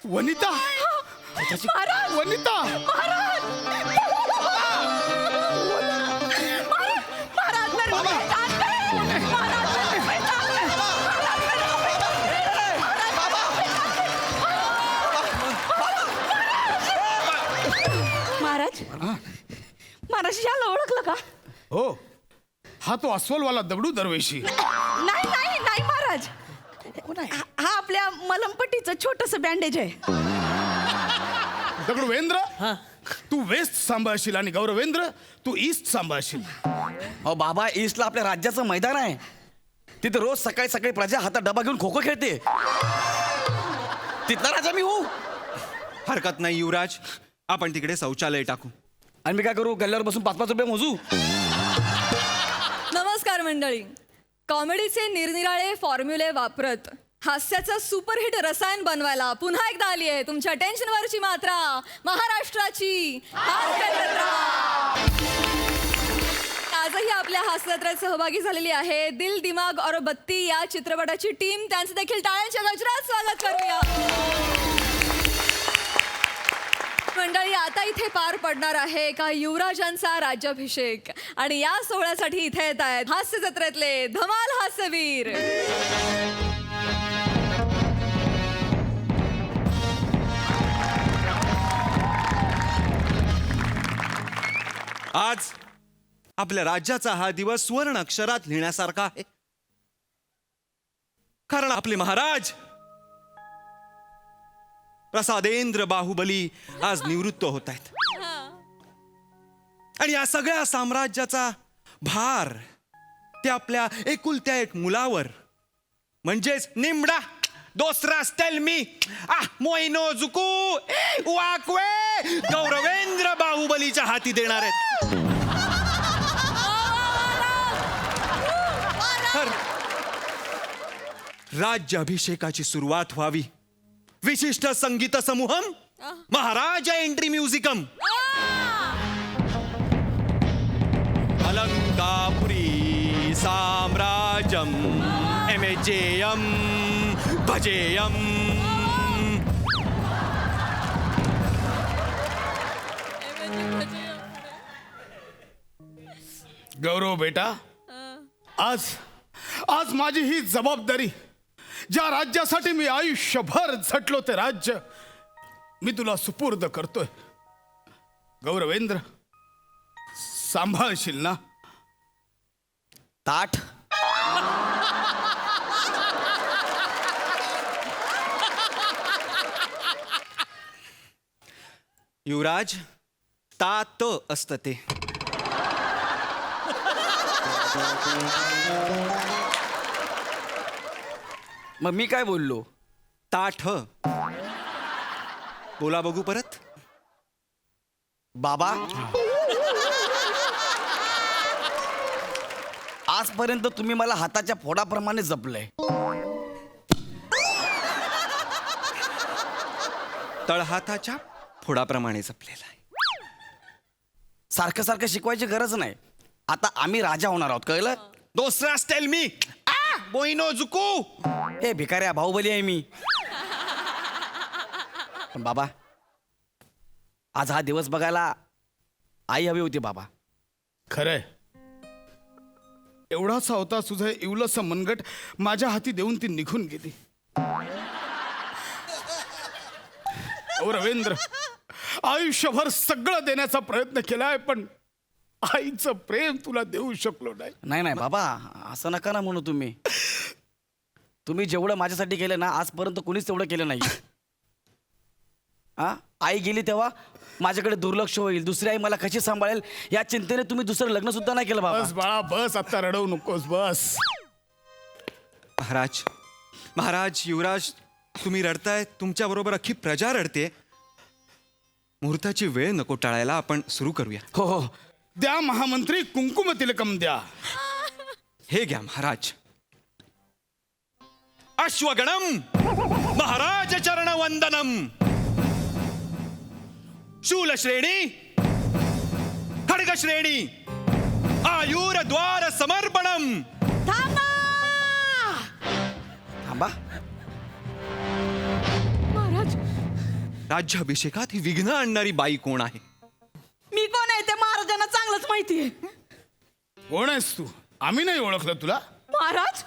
वनिता महाराज वनिता महाराज महाराज मेरे को पहचान गए महाराज मेरे को पहचान गए महाराज महाराज याला ओळखलं का? हो हा तो अस्वलवाला दगडू दरवेशी. नाही नाही नाही महाराज हा आपल्या मलमपट्टीचं छोटस बँडेज आहे. दगडूवेंद्र तू वेस्ट सांभाळशील आणि गौरवेंद्र तू ईस्ट सांभाळशील. अहो बाबा, ईस्टला आपल्या राज्याचं मैदान आहे. तिथे रोज सकाळी सकाळी प्रजा हातात डबा घेऊन खो खो खेळते. तिथला राजा मी हो. हरकत नाही युवराज, आपण तिकडे शौचालय टाकू. आणि मी काय करू, गल्ल्यावर बसून 5-5 रुपये मोजू? नमस्कार मंडळी. कॉमेडीचे निरनिराळे फॉर्म्युले वापरत हास्याचं सुपरहिट रसायन बनवायला पुन्हा एकदा आली आहे तुमच्या टेन्शनवरची मात्रा, महाराष्ट्राची हास्यजत्रा. आजही आपल्या हास्यजत्रेत सहभागी झालेली आहे दिल दिमाग और बत्ती या चित्रपटाची टीम. त्यांचं देखील टाळ्यांच्या गजरात स्वागत करूया. मंडळी, आता इथे पार पडणार आहे का युवराजांचा राज्याभिषेक, आणि या सोहळ्यासाठी इथे येत आहेत हास्य जत्रेतले धमाल हास्यवीर. आज आपल्या राज्याचा हा दिवस सुवर्ण अक्षरात लिहिण्यासारखा आहे, कारण आपले महाराज प्रसादेंद्र बाहुबली आज निवृत्त होत आहेत. आणि या सगळ्या साम्राज्याचा भार ते आपल्या एकुलत्या एक मुलावर म्हणजेच निमडा दोसरा स्टेल्मी मोइनो जुकू वाकवे गौरवेंद्र बाहुबलीच्या हाती देणार आहेत. तर राज्याभिषेकाची सुरुवात व्हावी. विशिष्ट संगीत समूहम महाराज एंट्री म्युझिकम अलंकापुरी साम्राज्यम एमेजेयम भजेयम. गौरव बेटा, आज आज माझी ही जबाबदारी, ज्या राज्यासाठी मी आयुष्यभर झटलो ते राज्य मी तुला सुपूर्द करतोय. गौरवेंद्र, सांभाळशील ना? ताठ. युवराज, तात असतं ते. मग मी काय बोललो? ताठ. बोला बघू परत. बाबा, आजपर्यंत तुम्ही मला हाताच्या फोडाप्रमाणे जपलंय. तळहाताच्या फोडाप्रमाणे जपलेला आहे. सारखं सारखं शिकवायची गरज नाही. आता आम्ही राजा होणार आहोत, कळलं? दोसरा स्टेल मी मोइनो जुकू. हे भिकाऱ्या, बाहुबली आहे मी. पण बाबा, आज हा दिवस बघायला आई हवी होती बाबा. खरंय, एवढासा होता तुझं इवलस मनगट माझ्या हाती देऊन ती निघून गेली. रवींद्र, आयुष्यभर सगळं देण्याचा प्रयत्न केलाय, पण आईचं प्रेम तुला देऊ शकलो नाही. नाही नाही बाबा, असं नका ना म्हणू. तुम्ही जेवढं माझ्यासाठी केलं ना, आजपर्यंत कुणीच तेवढं केलं नाही. आई गेली तेव्हा माझ्याकडे दुर्लक्ष होईल, दुसरी आई मला कशी सांभाळेल या चिंतेने तुम्ही दुसरं लग्न सुद्धा नाही केलं बाबा. बस बाळा, बस, आता रडवू नकोस, बस. महाराज, महाराज, युवराज, तुम्ही रडताय, तुमच्या बरोबर अख्खी प्रजा रडते. मुहूर्ताची वेळ नको टाळायला, आपण सुरू करूया. हो हो, द्या महामंत्री, कुंकुम तिलकम द्या. हे घ्या महाराज. अश्वगणम महाराज चरण वंदनम. शूल श्रेणी खड्ग श्रेणी आयुर द्वार समर्पणम. थांबा थांबा. महाराज, राज्याभिषेकात ही विघ्न आणणारी बाई कोण आहे? मी कोण आहे ते महाराजांना चांगलंच माहितीये. कोण आहेस तू? आम्ही नाही ओळखलं तुला. महाराज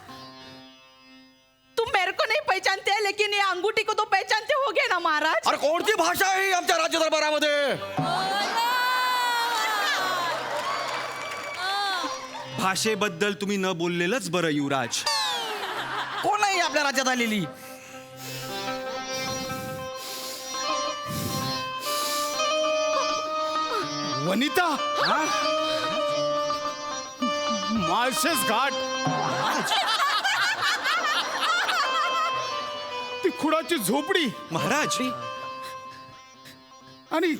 तुम मेरे को नहीं पहचानते हैं, लेकिन ये अंगूठी को तो पहचानते होगे ना महाराज. अरे कोणती भाषा आहे ही आमच्या राज्य दरबारामध्ये? भाषेबद्दल तुम्ही न बोललेलंच बरं युवराज. कोण आहे आपल्या राज्यात आलेली? वनिता. माळशेज घाट. ती खुडाची झोपडी महाराज, आणि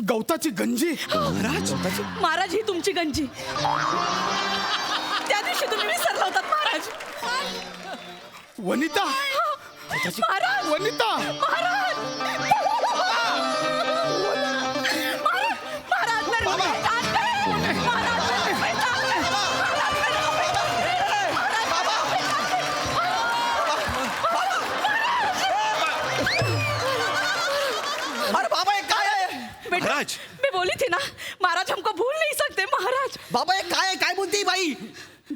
गवताची गंजी. महाराज, महाराज ही तुमची गंजी. त्या दिवशी तुम्ही विसरला होतात महाराज. वनिता. महाराज वनिता. महाराज महाराज मेरे को पहचानते हैं. महाराज मेरे को पहचानते हैं. महाराज मेरे को पहचानते हैं. अरे बाबा हे काय आहे? बेटा, महाराज. मैं बोली थी ना महाराज हमको भूल नहीं सकते महाराज. बाबा हे काय आहे? काय बोलते ही बाई?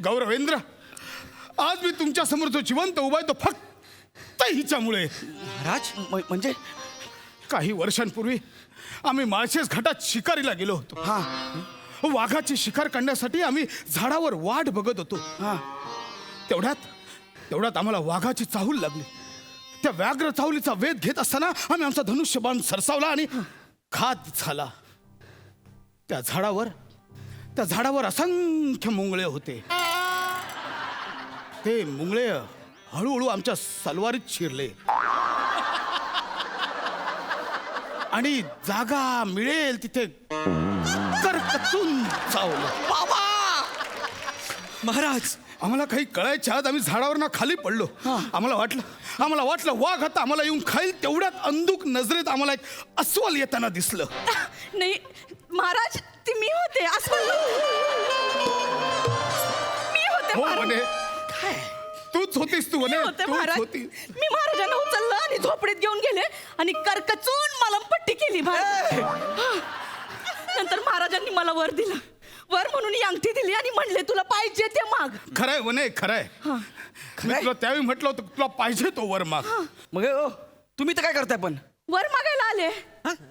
गौरवेंद्र, आज मी तुमच्या समोर जो जिवंत उभा आहे तो फक्त हिच्यामुळे. महाराज, म्हणजे काही वर्षांपूर्वी आम्ही माळशेज घाटात शिकारीला गेलो होतो. हा वाघाची शिकार करण्यासाठी आम्ही झाडावर वाट बघत होतो. हा तेवढ्यात आम्हाला वाघाची चाहूल लागली. त्या व्याघ्र चाहुलीचा वेध घेत असताना आम्ही आमचा धनुष्यबाण सरसावला आणि घात झाला. त्या झाडावर असंख्य मुंगळे होते. ते मुंगळे हळूहळू आमच्या सलवारीत शिरले आणि जागा मिळेल तिथे करकचून चावलं. बाबा महाराज, आम्हाला काही कळायच्या आत आम्ही झाडावरनं खाली पडलो. आम्हाला वाटलं वाघ आता आम्हाला येऊन खाईल. तेवढ्यात अंधुक नजरेत आम्हाला एक अस्वल येताना दिसलं. नाही महाराज ती मी होते. अस्वल मी होते हो महाराज. म्हणे, तूच होतीस तू म्हणे, मी होते तूच महाराज. होती. मी महाराजांना उचललं आणि झोपडीत घेऊन गेले आणि करकचून मलमपट्टी केली महाराज. नंतर महाराजांनी मला वर दिलं. वर म्हणून ही अंगठी दिली आणि म्हणले तुला पाहिजे ते माग. खरंय म्हणे, खरंय. मी तुला त्यावेळी म्हटलं होतं तुला पाहिजे तो वर माग. मग ओ, तुम्ही तर काय करताय पण? वर मागायला आले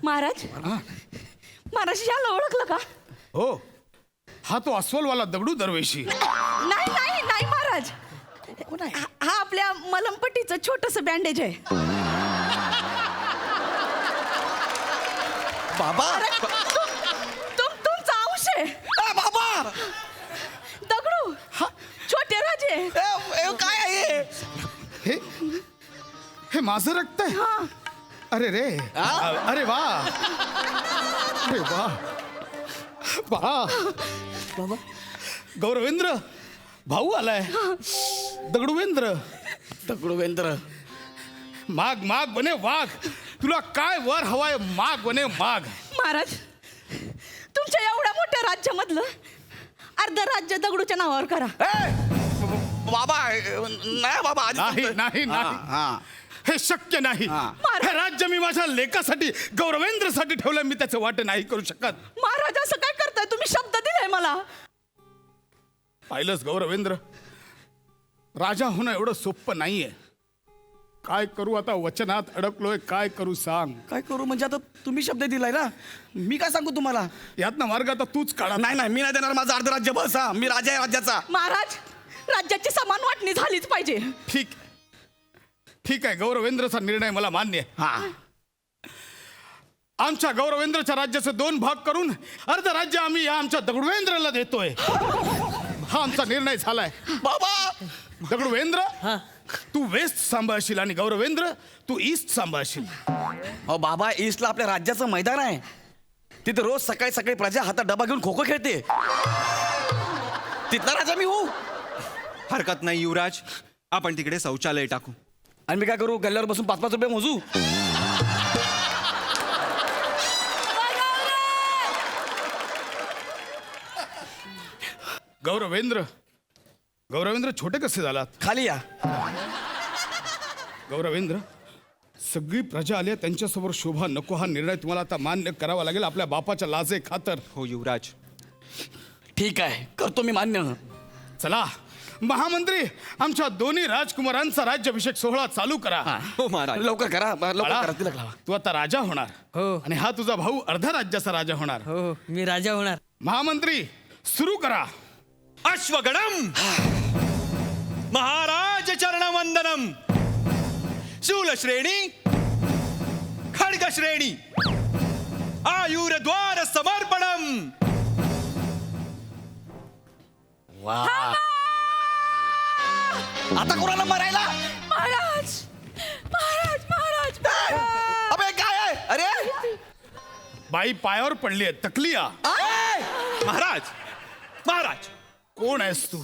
महाराज. महाराज याला ओळखलं का? हो, हा तो अस्वलवाला दगडू दरवेशी. नाही नाही नाही महाराज. हा आपल्या मलमपट्टीचं छोटस बँडेज आहे. बाबा तुमचा अंश आहे. बाबा दगडू छोटे राजे. काय आहे? हे हे माझं रक्त आहे. हा अरे रे, अरे वा, अरे वा, बाबा. गौरवेंद्र भाऊ आलाय. दगडूवेंद्र. माग बने वाघ. तुला काय वर हवाय? माग बने माग. महाराज तुमच्या एवढ्या मोठ्या राज्यामधलं अर्ध राज्य दगडूच्या नावावर करा. बाबा नाही बाबा आधी नाही. हे शक्य नाही. हे राज्य मी माझ्या लेकासाठी गौरवेंद्रसाठी ठेवलं. मी त्याचे वाटे नाही करू शकत. महाराज असं काय करताय तुम्ही? शब्द दिलाय मला. पाहिलंच गौरवेंद्र, राजा होणं एवढं सोपं नाहीये. काय करू आता? वचनात अडकलोय. काय करू सांग? काय करू म्हणजे? आता तुम्ही शब्द दिलाय ना, मी काय सांगू तुम्हाला? यातनं मार्ग आता तूच काढा. नाही मी नाही देणार माझं अर्ध राज्य. बस हा, मी राजा आहे राज्याचा. महाराज राज्याची समान वाटणी झालीच पाहिजे. ठीक आहे, गौरवेंद्रचा निर्णय मला मान्य आहे. हा आमच्या गौरवेंद्रच्या राज्याचे 2 भाग करून अर्ध राज्य आम्ही या आमच्या दगडवेंद्रला देतोय. हा आमचा निर्णय झालाय. बाबा दगडवेंद्र तू वेस्ट सांभाळशील आणि गौरवेंद्र तू ईस्ट सांभाळशील. अहो बाबा, ईस्टला आपल्या राज्याचं मैदान आहे. तिथे रोज सकाळी सकाळी प्रजा हातात डबा घेऊन खो खो खेळते. तिथला राजा मी होऊ. हरकत नाही युवराज, आपण तिकडे शौचालय टाकू. आणि मी काय करू? गल्ल्यावर बसून 5-5 रुपये मोजू? गौरवेंद्र छोटे कसे झालात? खाली या. गौरवेंद्र सगळी प्रजा आली आहे, त्यांच्यासमोर शोभा नको हा निर्णय तुम्हाला आता मान्य करावा लागेल आपल्या बापाच्या लाजे खातर. हो युवराज. ठीक आहे, करतो मी मान्य. चला महामंत्री, आमच्या दोन्ही राजकुमारांचा राज्याभिषेक सोहळा चालू करा. हो महाराज. लवकर करा, लवकर बाळा, करा, तिलक लावा. तू आता राजा होणार. हो. आणि हा तुझा भाऊ अर्धा राज्याचा राजा होणार. हो मी राजा होणार. महामंत्री सुरू करा. अश्वगणम महाराज चरणवंदनम. शूल श्रेणी खड्ग श्रेणी आयुर्द्वार समर्पणम. वा. आता कोणाला मारायला? महाराज महाराज महाराज महाराज. अबे काय आहे? अरे बाई पायावर पडली आहे, तकलिया. महाराज महाराज. कोण आहेस तू?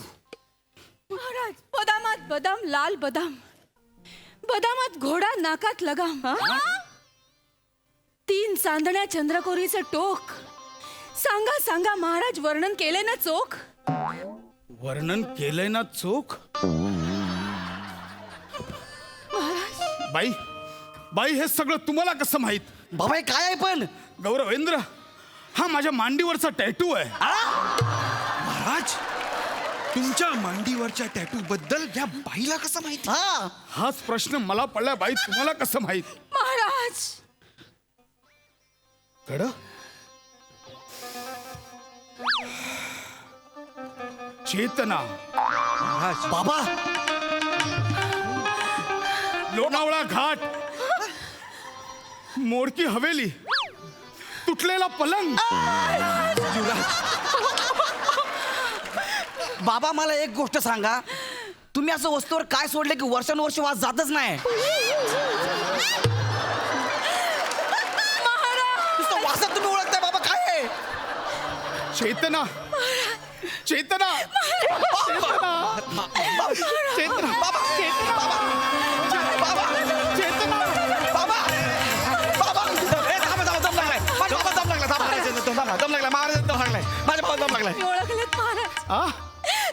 महाराज बदामात बदाम लाल बदाम, बदामात घोडा नाकात लगाम. 3 चांदण्या चंद्रकोरीचं टोक. सांगा सांगा महाराज, वर्णन केले ना चोख. वर्णन केलंय ना चोख. महाराज बाई बाई हे सगळं तुम्हाला कसं माहित? बाबा हे काय आहे पण? गौरवेंद्र, हा माझ्या मांडीवरचा टॅटू आहे. महाराज तुमच्या मांडीवरच्या टॅटू बद्दल या बाईला कसं माहिती? हा, हाच प्रश्न मला पडलाय बाई, तुम्हाला कसं माहित? महाराज कड चेतना, महाराज बाबा लोणावळा घाट, मोडकी हवेली, तुटलेला पलंग. बाबा मला एक गोष्ट सांगा, तुम्ही असं वस्तूवर काय सोडले की वर्षानुवर्ष वास जातच नाही? नुसतं वासात तुम्ही ओळखताय बाबा, काय आहे? चेतना चेतना चेतना चेतना बाबा बाबा चेतना. बाबा बाबा ए, थांबा, थांबा, दम लागलाय. माझ्या बाबा दम लागला, थांबा. दम लागलाय, महाराज दम लागलाय, माझ्या बाबा दम लागलाय. तुम्ही ओळखलेत महाराज, आ?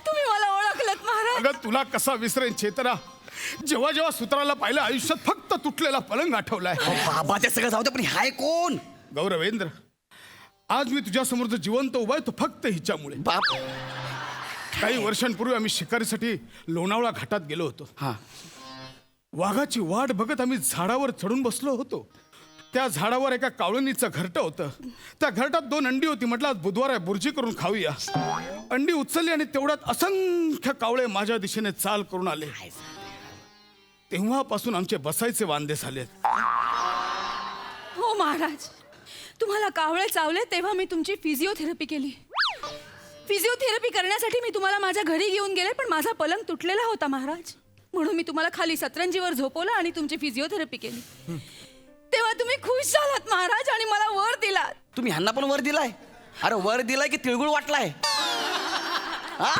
तुम्ही मला ओळखलत महाराज. अगं तुला कसा विसरेन चेतना? जेव्हा जेव्हा सूत्राला पाहिलं आयुष्यात फक्त तुटलेला पलंग आठवलाय. बाबा ते सगळं जाऊ दे, पण हाय कोण? गौरवेंद्र, आज मी तुझ्या समोर जो जिवंत उभा आहे तो फक्त हिच्यामुळे. बाप. काही वर्षांपूर्वी आम्ही शिकारीसाठी लोणावळा घाटात गेलो होतो. हा, वाघाची वाट बघत आम्ही झाडावर चढून बसलो होतो. त्या झाडावर एका कावळणीचं घरटं होतं. त्या घरटात 2 अंडी होती. म्हटलं आज बुधवार आहे, बुर्जी करून खाऊया. अंडी उचलली आणि तेवढ्यात असंख्य कावळे माझ्या दिशेने चाल करून आले. तेव्हापासून आमचे बसायचे वांदे झालेत. हो महाराज, तुम्हाला कावळे चावले तेव्हा मी तुमची फिजिओथेरपी केली. फिजिओथेरपी करण्यासाठी मी तुम्हाला माझ्या घरी घेऊन गेले, पण माझा पलंग तुटलेला होता महाराज. म्हणून मी तुम्हाला खाली सतरंजीवर झोपवलं आणि तुमची फिजिओथेरपी केली. तेव्हा तुम्ही खुश झालात महाराज आणि मला वर दिलात. तुम्ही ह्यांना पण वर दिलाय? अरे वर दिलाय की तिळगुळ वाटलाय? हा,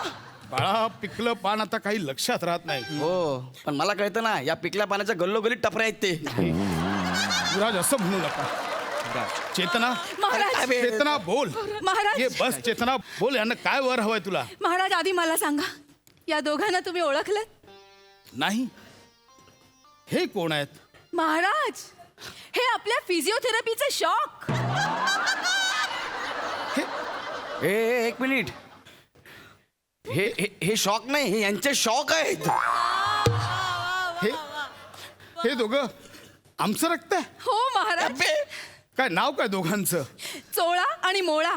बाळा, पिकलं पान आता काही लक्षात राहत नाही. हो, पण मला कळतं ना, या पिकल्या पाण्याच्या गल्लोगल्ली टपऱ्या आहेत ते. युवराज, असं म्हणू नका. चेतना महाराज चेतना बोल. महाराज ये बस चेतना बोल, यांना काय वर हवंय तुला? महाराज आधी मला सांगा, या दोघांना तुम्ही ओळखलं? नाही. हे कोण आहेत? महाराज हे आपल्या फिजिओथेरपीचे शॉक. ए, एक मिनिट. हे हे हे शॉक नाही, हे यांचे शॉक आहेत. हे हे दोघं आमचं रक्त आहे. हो महाराज, अबे, काय नाव काय दोघांचं? चोळा आणि मोळा.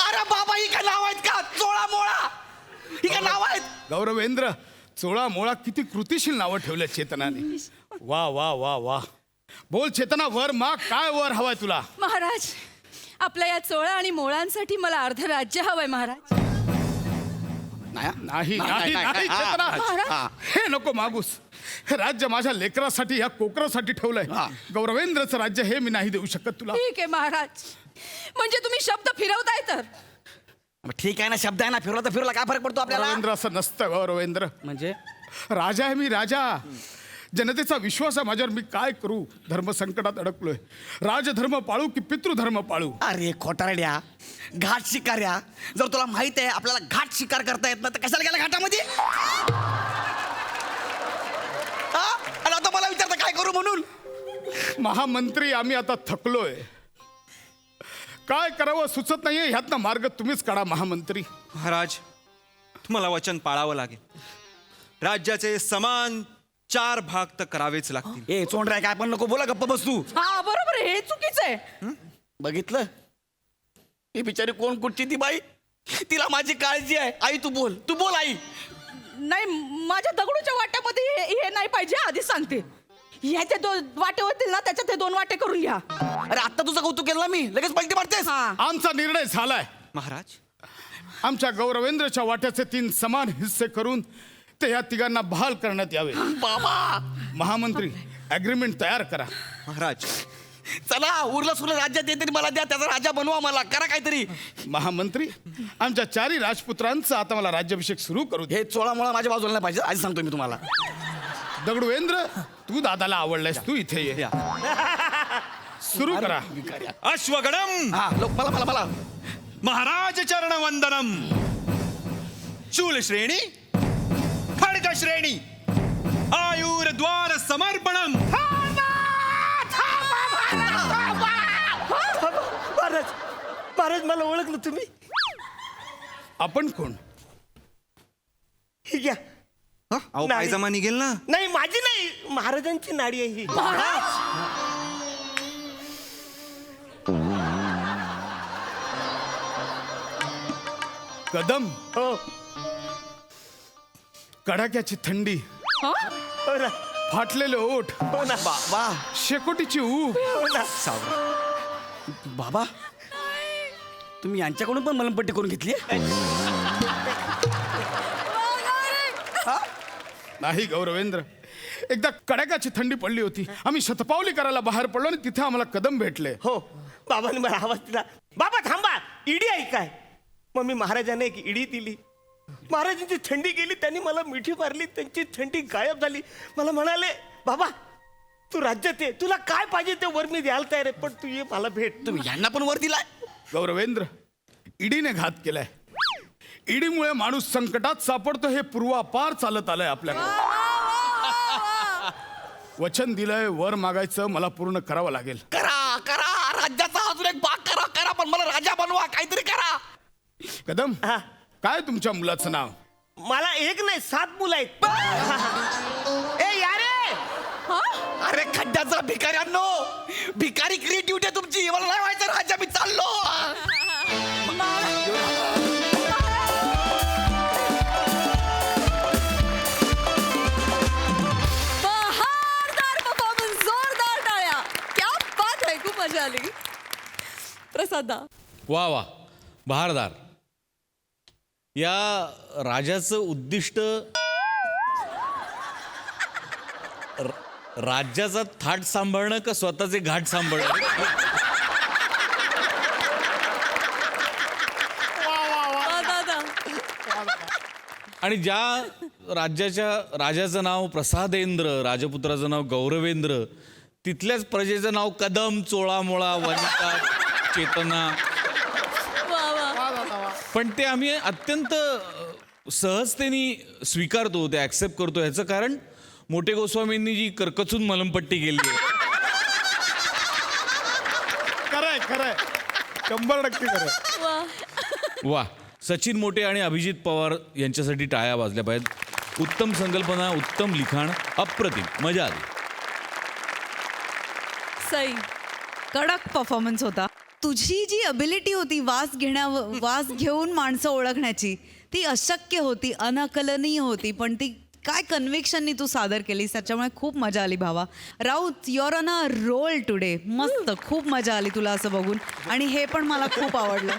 अरे बाबा, ही काय नाव आहेत का? चोळा मोळा, ही काय नाव आहेत? गौरवेंद्र, चोळा मोळा किती कृतिशील नावं ठेवल्या चेतनाने. वा वा वा वा. बोल चेतना, वर माग, काय वर हवाय तुला? महाराज आपल्या या चोळा आणि मोळांसाठी मला अर्ध राज्य हवंय महाराज. नाही नाही नाही चेतना, हा. हे नको मागूस. हे राज्य माझ्या लेकरासाठी, या कोकरासाठी ठेवलंय. हा. गौरवेंद्रचं राज्य हे मी नाही देऊ शकत तुला. ठीक आहे महाराज, म्हणजे तुम्ही शब्द फिरवताय तर. मग ठीक आहे ना, शब्द आहे ना, फिरवला तर फिरवला, काय फरक पडतो आपल्याला? गौरवेंद्र, असं नसतं गौरवेंद्र. म्हणजे राजा आहे मी, राजा. जनतेचा विश्वास आहे माझ्यावर, मी काय करू? धर्म संकटात अडकलोय. राजधर्म पाळू की पितृधर्म पाळू? अरे खोटारड्या, घाट शिकार्या, जर तुला माहित आहे आपल्याला घाट शिकार करता येत ना, तर कशाला गेला घाटामध्ये? महामंत्री आम्ही आता थकलोय. काय करावं सुचत नाहीये. ह्यातनं मार्ग तुम्हीच काढा महामंत्री. महाराज तुम्हाला वचन पाळावं लागेल. राज्याचे समान 4 भाग तर करावेच लागतील. ए चोंडराय काय पण नको बोला, गप्प बस तू. हा बरोबर आहे, हे चुकीचं आहे. बघितलं ही बिचारी कोण कुठची ती बाई, तिला माझी काळजी आहे. आई तू बोल आई. नाही, माझ्या दगडूच्या वाट्यामध्ये हे नाही पाहिजे, आधीच सांगते. ह्याचे 2 वाटे होतील ना, त्याच्यात हे 2 वाटे करून घ्या. अरे आत्ता तुझं कौतुक केलं ना मी, लगेच पलटी मारतेस. हा. आमचा निर्णय झालाय. महाराज आमच्या गौरवेंद्रच्या वाट्याचे 3 समान हिस्से करून ते या तिघांना बहाल करण्यात यावे. बाबा महामंत्री अग्रीमेंट तयार करा. महाराज चला, उरलं सुरलं राज्यात येते मला द्या, त्याचा राजा बनवा, मला करा काहीतरी. महामंत्री आमच्या 4 राजपुत्रांचा आता मला राज्याभिषेक सुरू करू दे. हे चोळामोळा माझ्या बाजूला नाही पाहिजे, आधी सांगतो मी तुम्हाला. दगडूवेंद्र तू दादाला आवडलायस, तू इथे ये. या. सुरू करा. अश्वगणम हा लोक मला महाराज चरण वंदनम. शूल श्रेणी खड्ग श्रेणी आयुर द्वार समर्पणम. महाराज मला ओळखलं तुम्ही? आपण कोण? ही घ्या. अहो नाडी. पायजमा निघेल ना. नाही माझी नाही, महाराजांची नाडी आहे ही. कदम हो कडाक्याची थंडी, हा? हो ना, फाटलेले ओठ, हो ना, बाबा शेकोटीची ऊब. हो ना. बाबा तुम्ही यांच्याकडून पण मलमपट्टी करून घेतली. नाही गौरवेंद्र, एकदा कडाक्याची थंडी पडली होती. आम्ही शतपावली करायला बाहेर पडलो आणि तिथे आम्हाला कदम भेटले. हो बाबांनी मला आवाज दिला, बाबा थांबा, इडी आहे काय? मग मी महाराजांना एक इडी दिली. महाराजांची थंडी गेली, त्यांनी मला मिठी मारली, त्यांची थंडी गायब झाली. मला म्हणाले, बाबा तू राज्यात ये, तुला काय पाहिजे ते वर मी द्यायला तयार आहे, पण तू ये मला भेट. तुम्ही यांना पण वर दिलाय. गौरवेंद्र ईडीने घात केलाय. ईडीमुळे माणूस संकटात सापडतो हे पूर्वापार चालत आलंय आपल्याकडे. वचन दिलंय, वर मागायचं मला पूर्ण करावं लागेल. करा करा, राज्याचा अजून एक भाग करा, पण मला राजा बनवा, काहीतरी करा. कदम हा. काय तुमच्या मुलाचं नाव? मला 1 नाही 7 मुलं आहेत. ए यारे, अरे खड्ड्याचा भिकाऱ्यांनो, भिकारी क्रिएटिव्हिटी आहे तुमची. मला नाही व्हायचं राजा, मी चाललो. बहारदार परफॉर्मन्स, जोरदार टाळ्या. क्या बात आहे, खूप मजा आली. प्रसादा वा वा, बहारदार. या राजाचं उद्दिष्ट राज्याचा थाट सांभाळणं का स्वतःचे घाट सांभाळणं? आणि ज्या राजाचं नाव प्रसादेंद्र, राजपुत्राचं नाव गौरवेंद्र, तिथल्याच प्रजेचं नाव कदम, चोळामोळा, वनिता, चेतना. पण ते आम्ही अत्यंत सहजतेने स्वीकारतो, ते ऍक्सेप्ट करतो. ह्याचं कारण मोठे गोस्वामींनी जी करकचून मलमपट्टी केली आहे. खरंय खरंय, 100% खरंय. वा, सचिन मोटे आणि अभिजित पवार यांच्यासाठी टाळ्या वाजल्या पाहिजेत. उत्तम संकल्पना, उत्तम लिखाण, अप्रतिम, मजा आली. सई कडक परफॉर्मन्स होता. तुझी जी अबिलिटी होती वास घेऊन माणसं ओळखण्याची, ती अशक्य होती, अनाकलनीय होती, पण ती काय कन्व्हिक्शननी तू सादर केलीस, त्याच्यामुळे खूप मजा आली भावा. Raut, you're on a roll today. मस्त, खूप मजा आली तुला असं बघून, आणि हे पण मला खूप आवडलं.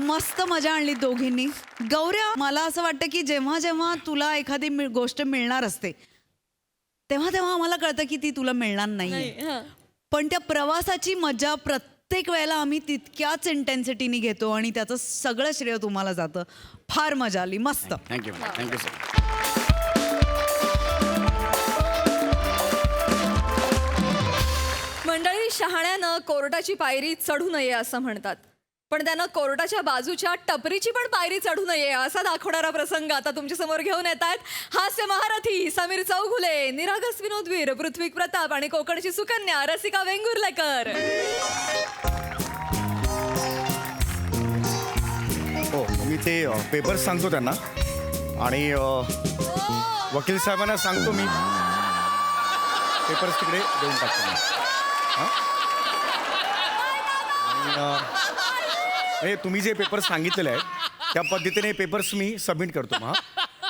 मस्त मजा आणली दोघींनी. गौऱ्या, मला असं वाटतं की जेव्हा जेव्हा तुला एखादी गोष्ट मिळणार असते, तेव्हा तेव्हा आम्हाला कळतं की ती तुला मिळणार नाही. पण त्या प्रवासाची मजा प्रत्येक वेळेला आम्ही तितक्याच इंटेन्सिटीने घेतो, आणि त्याचं सगळं श्रेय तुम्हाला जातं. फार मजा आली, मस्त. Thank you sir. मंडळी, शहाण्यानं कोर्टाची पायरी चढू नये असं म्हणतात. पण त्यानं कोर्टाच्या बाजूच्या टपरीची पण पायरी चढू नये असा दाखवणारा प्रसंग आता तुमच्या समोर घेऊन येत आहेत हास्य महारथी समीर चौघुले, निरागस विनोदवीर पृथ्वी प्रताप आणि कोकणची सुकन्या रसिका वेंगुर्लेकर. हो मी ते पेपर्स सांगतो त्यांना आणि वकील साहेबांना सांगतो मी पेपर्स तिकडे देऊन टाकतो मी. हां? आणि हे तुम्ही जे पेपर्स सांगितलेले आहेत त्या पद्धतीने पेपर्स मी सबमिट करतो. हां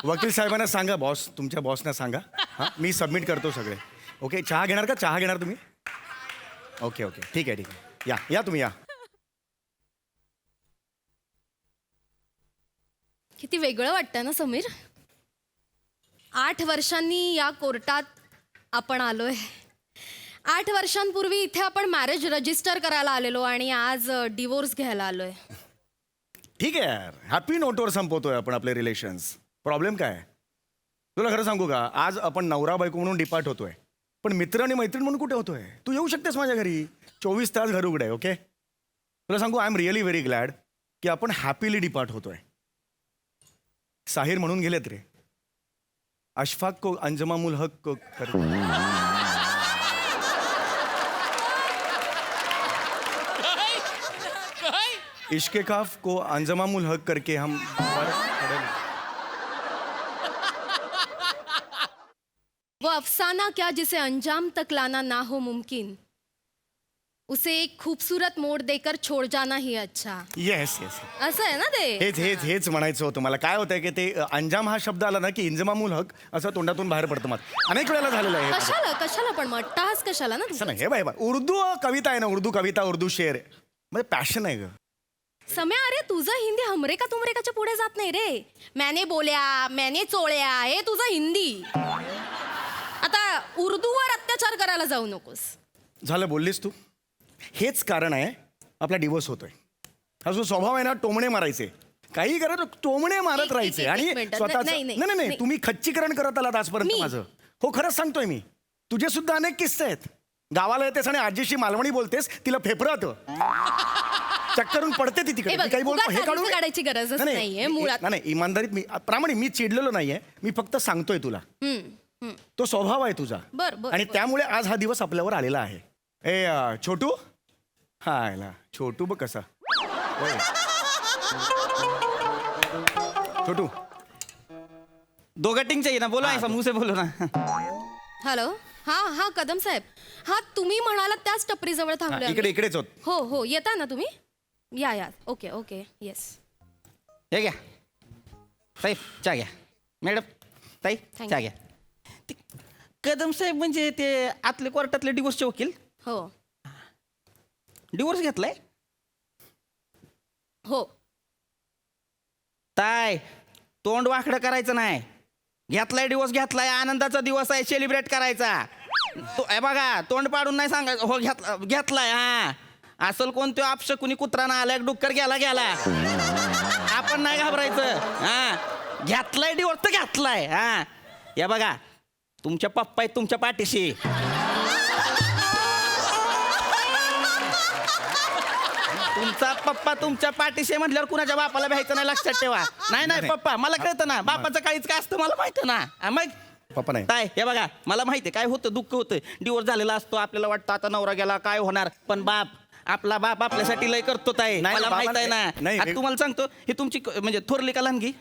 वकील साहेबांना सांगा बॉस तुमच्या बॉसना सांगा. हां मी सबमिट करतो सगळे. ओके चहा घेणार का? चहा घेणार तुम्ही? ओके ओके ठीक आहे ठीक आहे या या तुम्ही या. किती वेगळं वाटतं ना समीर. 8 वर्षांनी या कोर्टात आपण आलोय. 8 वर्षांपूर्वी इथे आपण मॅरेज रजिस्टर करायला आलेलो आणि आज डिवोर्स घ्यायला आलोय. ठीक आहे यार हॅपी नोटवर संपवतोय आपण आपले रिलेशन्स. प्रॉब्लेम काय? तुला खरं सांगू का आज आपण नवरा बायको म्हणून डिपार्ट होतोय पण मित्र आणि मैत्रीण म्हणून कुठे होतोय? तू येऊ शकतेस माझ्या घरी. 24 तास घर उघड आहे. ओके तुला सांगू I am really very glad की आपण हॅपीली डिपार्ट होतोय. साहिर म्हणून गेलेत रे अशफाक को अंजमामुल हक को इश्के काफ को अंजमामुल हक करके हम वो अफसाना क्या जिसे अंजाम तक लाना ना हो मुमकिन, उसे एक खूबसूरत मोड़ देकर छोड़ जाना ही अच्छा. येस येस असं आहे ना ते. हेच हेच हेच म्हणायचं होतं मला. काय होतंय की ते अंजाम हा शब्द आला ना की इंजमामुल हक असं तोंडातून बाहेर पडतं. मग अनेक वेळेला झालेलं आहे हे. कशाला कशाला पण मग टास कशाला ना तू? असं नाही हे बाय उर्दू कविता आहे ना उर्दू कविता उर्दू शेर म्हणजे पॅशन आहे ग. सम्या अरे तुझं हिंदी हमरे का तुमरेकाच्या पुढे जात नाही रे. मैंने बोल्या मैंने चोळ्या हे तुझं हिंदी. आता उर्दूवर अत्याचार करायला जाऊ नकोस. झालं बोललीस तू. हेच कारण आहे आपला डिवोर्स होतोय. हा जो स्वभाव आहे ना टोमणे मारायचे काही करत टोमणे मारत राहायचे एक आणि मिनिट. स्वतःच नाही, नाही नाही, नाही नाही नाही. तुम्ही खच्चीकरण करत आलात आजपर्यंत मी? माझं. हो खरंच सांगतोय मी. तुझे सुद्धा अनेक किस्से आहेत. गावाला येतेस आणि आजीशी मालवणी बोलतेस तिला फेफरत चक्करून पडते ती तिकडे. हे बघ, मी काही बोलतो उगाच हे काढून आधीच काढायची गरजच नाही, नाहीये मुळात. नाही इमानदारीत मी प्रामाणिक मी चिडलेलो नाहीये. मी फक्त सांगतोय तुला तो स्वभाव आहे तुझा. बर, बर, आणि बर. त्यामुळे आज हा दिवस आपल्यावर आलेला आहे. ए छोटू हा आला छोटू बघ कसा. होय. छोटू दो गटिंग चाहिए ना बोलो ऐसा मुंह से बोलो ना. हॅलो हा हा कदम साहेब. हा तुम्ही म्हणालात त्याच टपरीजवळ हा, थांबलोय इकडे आम्ही. इकडेच होत. हो हो येता ना तुम्ही. या या ओके ओके येस. हे घ्या साहेब चहा घ्या. मॅडम ताई Thank चहा घ्या. कदम साहेब म्हणजे ते आतले कोर्टातले डिवोर्सचे वकील. हो डिवोर्स घेतलाय हो ताय तोंड वाकडं करायचं नाही. घेतलाय डिवोर्स घेतलाय आनंदाचा दिवस आहे सेलिब्रेट करायचा. हे बघा तोंड पाडून नाही सांगायचं. हो घेतलाय हा असल कोणतो आपश कुणी कुत्रा ना आलाय डुक्कर गेला गेला आपण नाही घाबरायचं. हा घेतलाय डिवोर्स तर घेतलाय. हा या बघा तुमच्या पप्पा आहेत तुमच्या पाठीशी. तुमचा पप्पा तुमच्या पाठीशी म्हटल्यावर कुणाच्या बापाला भ्यायचं नाही लक्षात ठेवा. नाही नाही पप्पा मला कळतं ना बापाचं काहीच काय असतं मला माहिती ना. मग पप्पा नाही काय हे बघा मला माहिती काय होतं दुःख होतं डिवोर्स झालेला असतो आपल्याला वाटतं आता नवरा गेला काय होणार पण बाप आपला बाप आपल्यासाठी लय करतो ताई. नाही, मला बाबा, माहित आहे ना. नाही, आता तुम्हाला सांगतो ही तुमची म्हणजे थोरली का लहानगी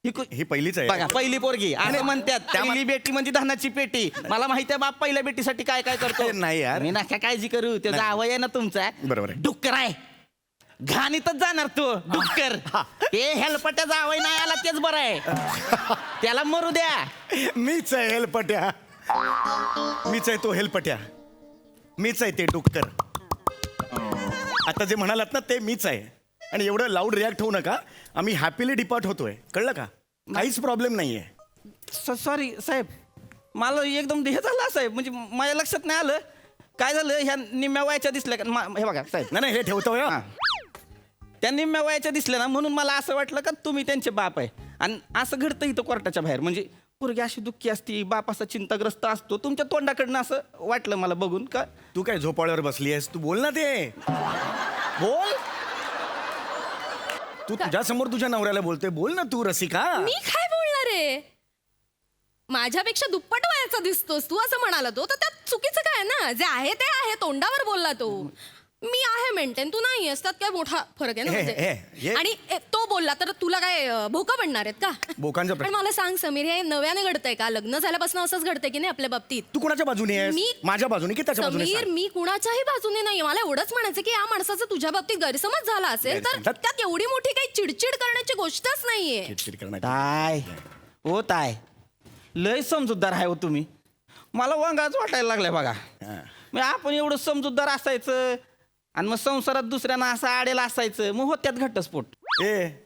ही पहिलीच आहे. बघा पहिली पोरगी आणि म्हणतात पहिली बेटी म्हणजे धानाची पेटी. मला माहिती आहे बाप पहिल्या बेटीसाठी काय काय करतो. नाही यार. मी नका काळजी करू त्याचा आवय आहे ना तुमचा बरोबर आहे. डुक्कर आहे घाणीतच जाणार तो डुक्कर. हे हेलपट्या जावय नाही आला तेच बरं आहे त्याला मरू द्या. मीच आहे हेलपट्या. मीच आहे तो हेलपट्या. मीच आहे ते डुक्कर. आता जे म्हणालात ना ते मीच आहे. आणि एवढं लाऊड रिॲक्ट होऊ नका. आम्ही हॅपीली डिपार्ट होतोय कळलं का. काहीच प्रॉब्लेम नाहीये. सॉरी साहेब मला एकदम हे झालं साहेब म्हणजे माझ्या लक्षात नाही आलं काय झालं. ह्या निम्म्या वयाच्या दिसल्या का हे बघा साहेब. नाही नाही हे ठेवतोय हा. त्या निम्म्या वयाच्या दिसल्या ना म्हणून मला असं वाटलं का तुम्ही त्यांचे बाप आहे. आणि असं घडतं इथं कोर्टाच्या बाहेर म्हणजे पोरगी अशी दुःखी असती बाप असा चिंताग्रस्त असतो. तुमच्या तोंडाकडनं असं वाटलं मला बघून का. तू काय झोपाळ्यावर बसली आहेस तू बोल ना ते. बोल तू तुझ्या समोर तुझ्या नवऱ्याला बोलते, बोल ना तू रसिका. मी काय बोलणार आहे? माझ्यापेक्षा दुप्पट वयाचा दिसतोस तू असं म्हणाला तो, तर त्यात चुकीचं काय ना? जे आहे ते आहे, तोंडावर बोलला तो. मी आहे मेंटेन, तू नाही आहेस, त्यात काय मोठा फरक आहे ना म्हणजे. आणि तो बोलला तर तुला काय भोका पडणार आहेत का? बोकांचा पण मला सांग समीर, हे नव्याने घडतंय का? लग्न झाल्यापासून असंच घडतंय की नाही आपल्या बाबतीत? तू कुणाच्या बाजूने आहेस? माझ्या बाजूने की त्याच्या बाजूने? समीर, मी कुणाच्याही बाजूने नाही. मला एवढंच म्हणायचं की या माणसाचा तुझ्या बाबतीत गैरसमज झाला असेल तर त्यात एवढी मोठी काही चिडचिड करण्याची गोष्टच नाहीये. चिडचिड करण्याची. ताय हो ताय, लय समजूतदार आहे हो तुम्ही. मला वांगाच वाटायला लागलाय बघा. मग आपण एवढं समजूतदार असायचं आणि मग संसारात दुसऱ्यांना असं आडेल असायचं, मग होत्यात घटस्फोट.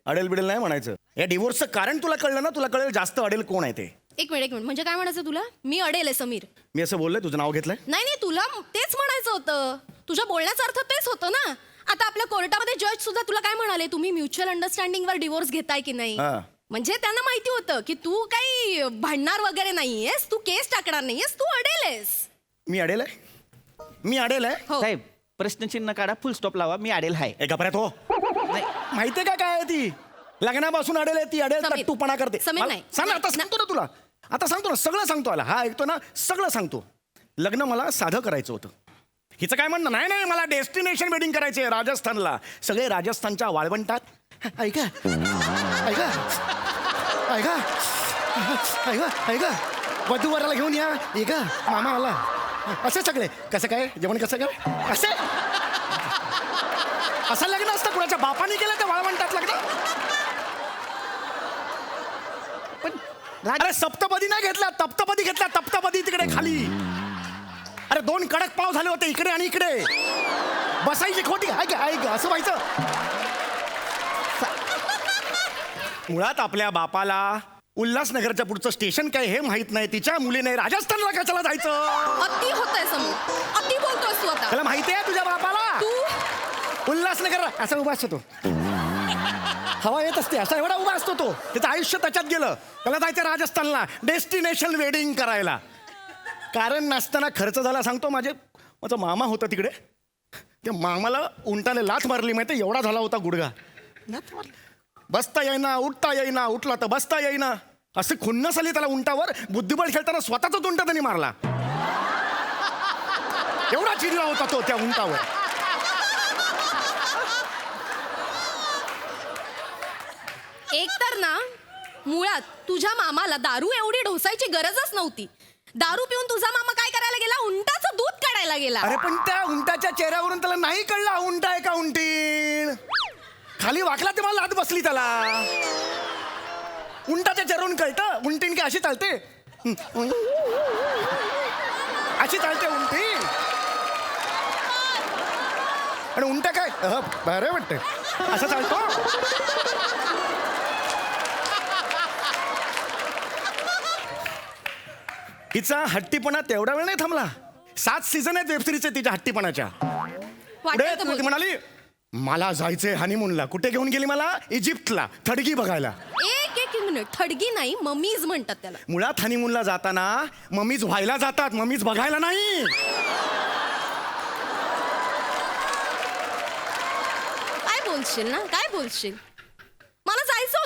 अडेल बिडेल नाही म्हणायचं. या डिवोर्सचं कारण तुला कळलं ना, तुला कळेल जास्त अडेल कोण आहे ते. एक मिनिट म्हणजे काय म्हणायचं तुला? मी अडेल आहे समीर? मी असं बोललोय? तुझं नाव घेतलंय? नाही, तुला तेच म्हणायचं होतं. तुझ्या बोलण्याचा अर्थ तेच होतं ना. आता आपल्या कोर्टामध्ये जज सुद्धा तुला काय म्हणाले? तुम्ही म्युच्युअल अंडरस्टँडिंगवर डिवोर्स घेताय की नाही? म्हणजे त्यांना माहिती होतं की तू काही भांडणार वगैरे नाहीयेस, तू केस टाकणार नाहीयेस, तू अडेल आहेस. मी अडेल आहे? मी अडेल आहे? हो. साहेब, प्रश्नचिन्ह काढा, फुल स्टॉप लावा. मी अडेल आहे. एका पर्यंत हो. माहितीये का काय आहे ती? लग्नापासून अडेल आहे ती. अडेल समीर, तट्टूपणा करते. समीर नाही. सांग ना, आता सांगतो ना तुला. आता सांगतो ना, सगळं सांगतो. आला हा ऐकतो ना, सगळं सांगतो. लग्न मला साधं करायचं होतं. हिचं काय म्हणणं? नाही नाही, मला डेस्टिनेशन वेडिंग करायचे राजस्थानला. सगळे राजस्थानच्या वाळवंटात. ऐका ऐका ऐका ऐका ऐका, वधूवराला घेऊन या. ऐका, मामा आला. असे सगळे. कसं काय जेवण, कसं काय असे असं लग्न असतं? कुणाच्या बापाने केलं त्या वाळवंटात लग्न? पण अरे सप्तपदी नाही घेतला, तप्तपदी घेतला. तप्तपदी तिकडे खाली. अरे 2 कडक पाव झाले होते इकडे आणि इकडे. बसायची खोटी. ऐक ऐक, असं व्हायचं. मुळात आपल्या बापाला उल्हासनगरच्या पुढचं स्टेशन काय हे माहित नाही. तिच्या मुलीने राजस्थानला कशाला जायचं? अति होतंय समीर, अति बोलतोयस तू आता. त्याला माहिती आहे तुझ्या बापाला? तू उल्हासनगर असा उभा असतो तो. हवा येत असते असा एवढा उभा असतो तो. त्याचं आयुष्य त्याच्यात गेलं. त्याला जायचं राजस्थानला डेस्टिनेशन वेडिंग करायला. कारण नसताना खर्च झाला. सांगतो, माझा मामा होता तिकडे. त्या मामाला उंटाने लाथ मारली माहिती, एवढा झाला होता गुडघा. बसता येईना, उठता येईना, उठला तर बसता येईना. असे खुन्नस आली त्याला उंटावर. बुद्धिबळ खेळताना स्वतःचाच उंटा त्यांनी मारला. एवढा चिडला होता तो त्या उंटावर. एक तर ना, मुळात तुझ्या मामाला दारू एवढी ढोसायची गरजच नव्हती. दारू पिऊन तुझा मामा काय करायला गेला? उंटाचं दूध काढायला गेला. अरे पण त्या उंटाच्या चेहऱ्यावरून त्याला नाही कळलं हा उंटा आहे का उंटीण. खाली वाकला तेव्हा लाद बसली त्याला. उंटाच्या चेहऱ्यावरून कळतं उंटीण काय अशी चालते? अशी चालते उंटीण. आणि उंटा काय बरं वाटतं असं चालतो. हिचा हट्टीपणा तेवढा वेळ नाही थांबला. 7 सीझन आहेत वेबसिरीजचे तिच्या हट्टीपणाच्या. पुढे वाटतं तर ती म्हणाली मला जायचंय हनीमूनला. कुठे घेऊन गेली मला? इजिप्तला, थडगी बघायला. एक मिनिट, थडगी नाही, मम्मीज म्हणतात त्याला. मुळात हनीमूनला जाताना मम्मीज व्हायला जातात, मम्मीज बघायला नाही. काय बोलशील ना, काय बोलशील? मला जायचं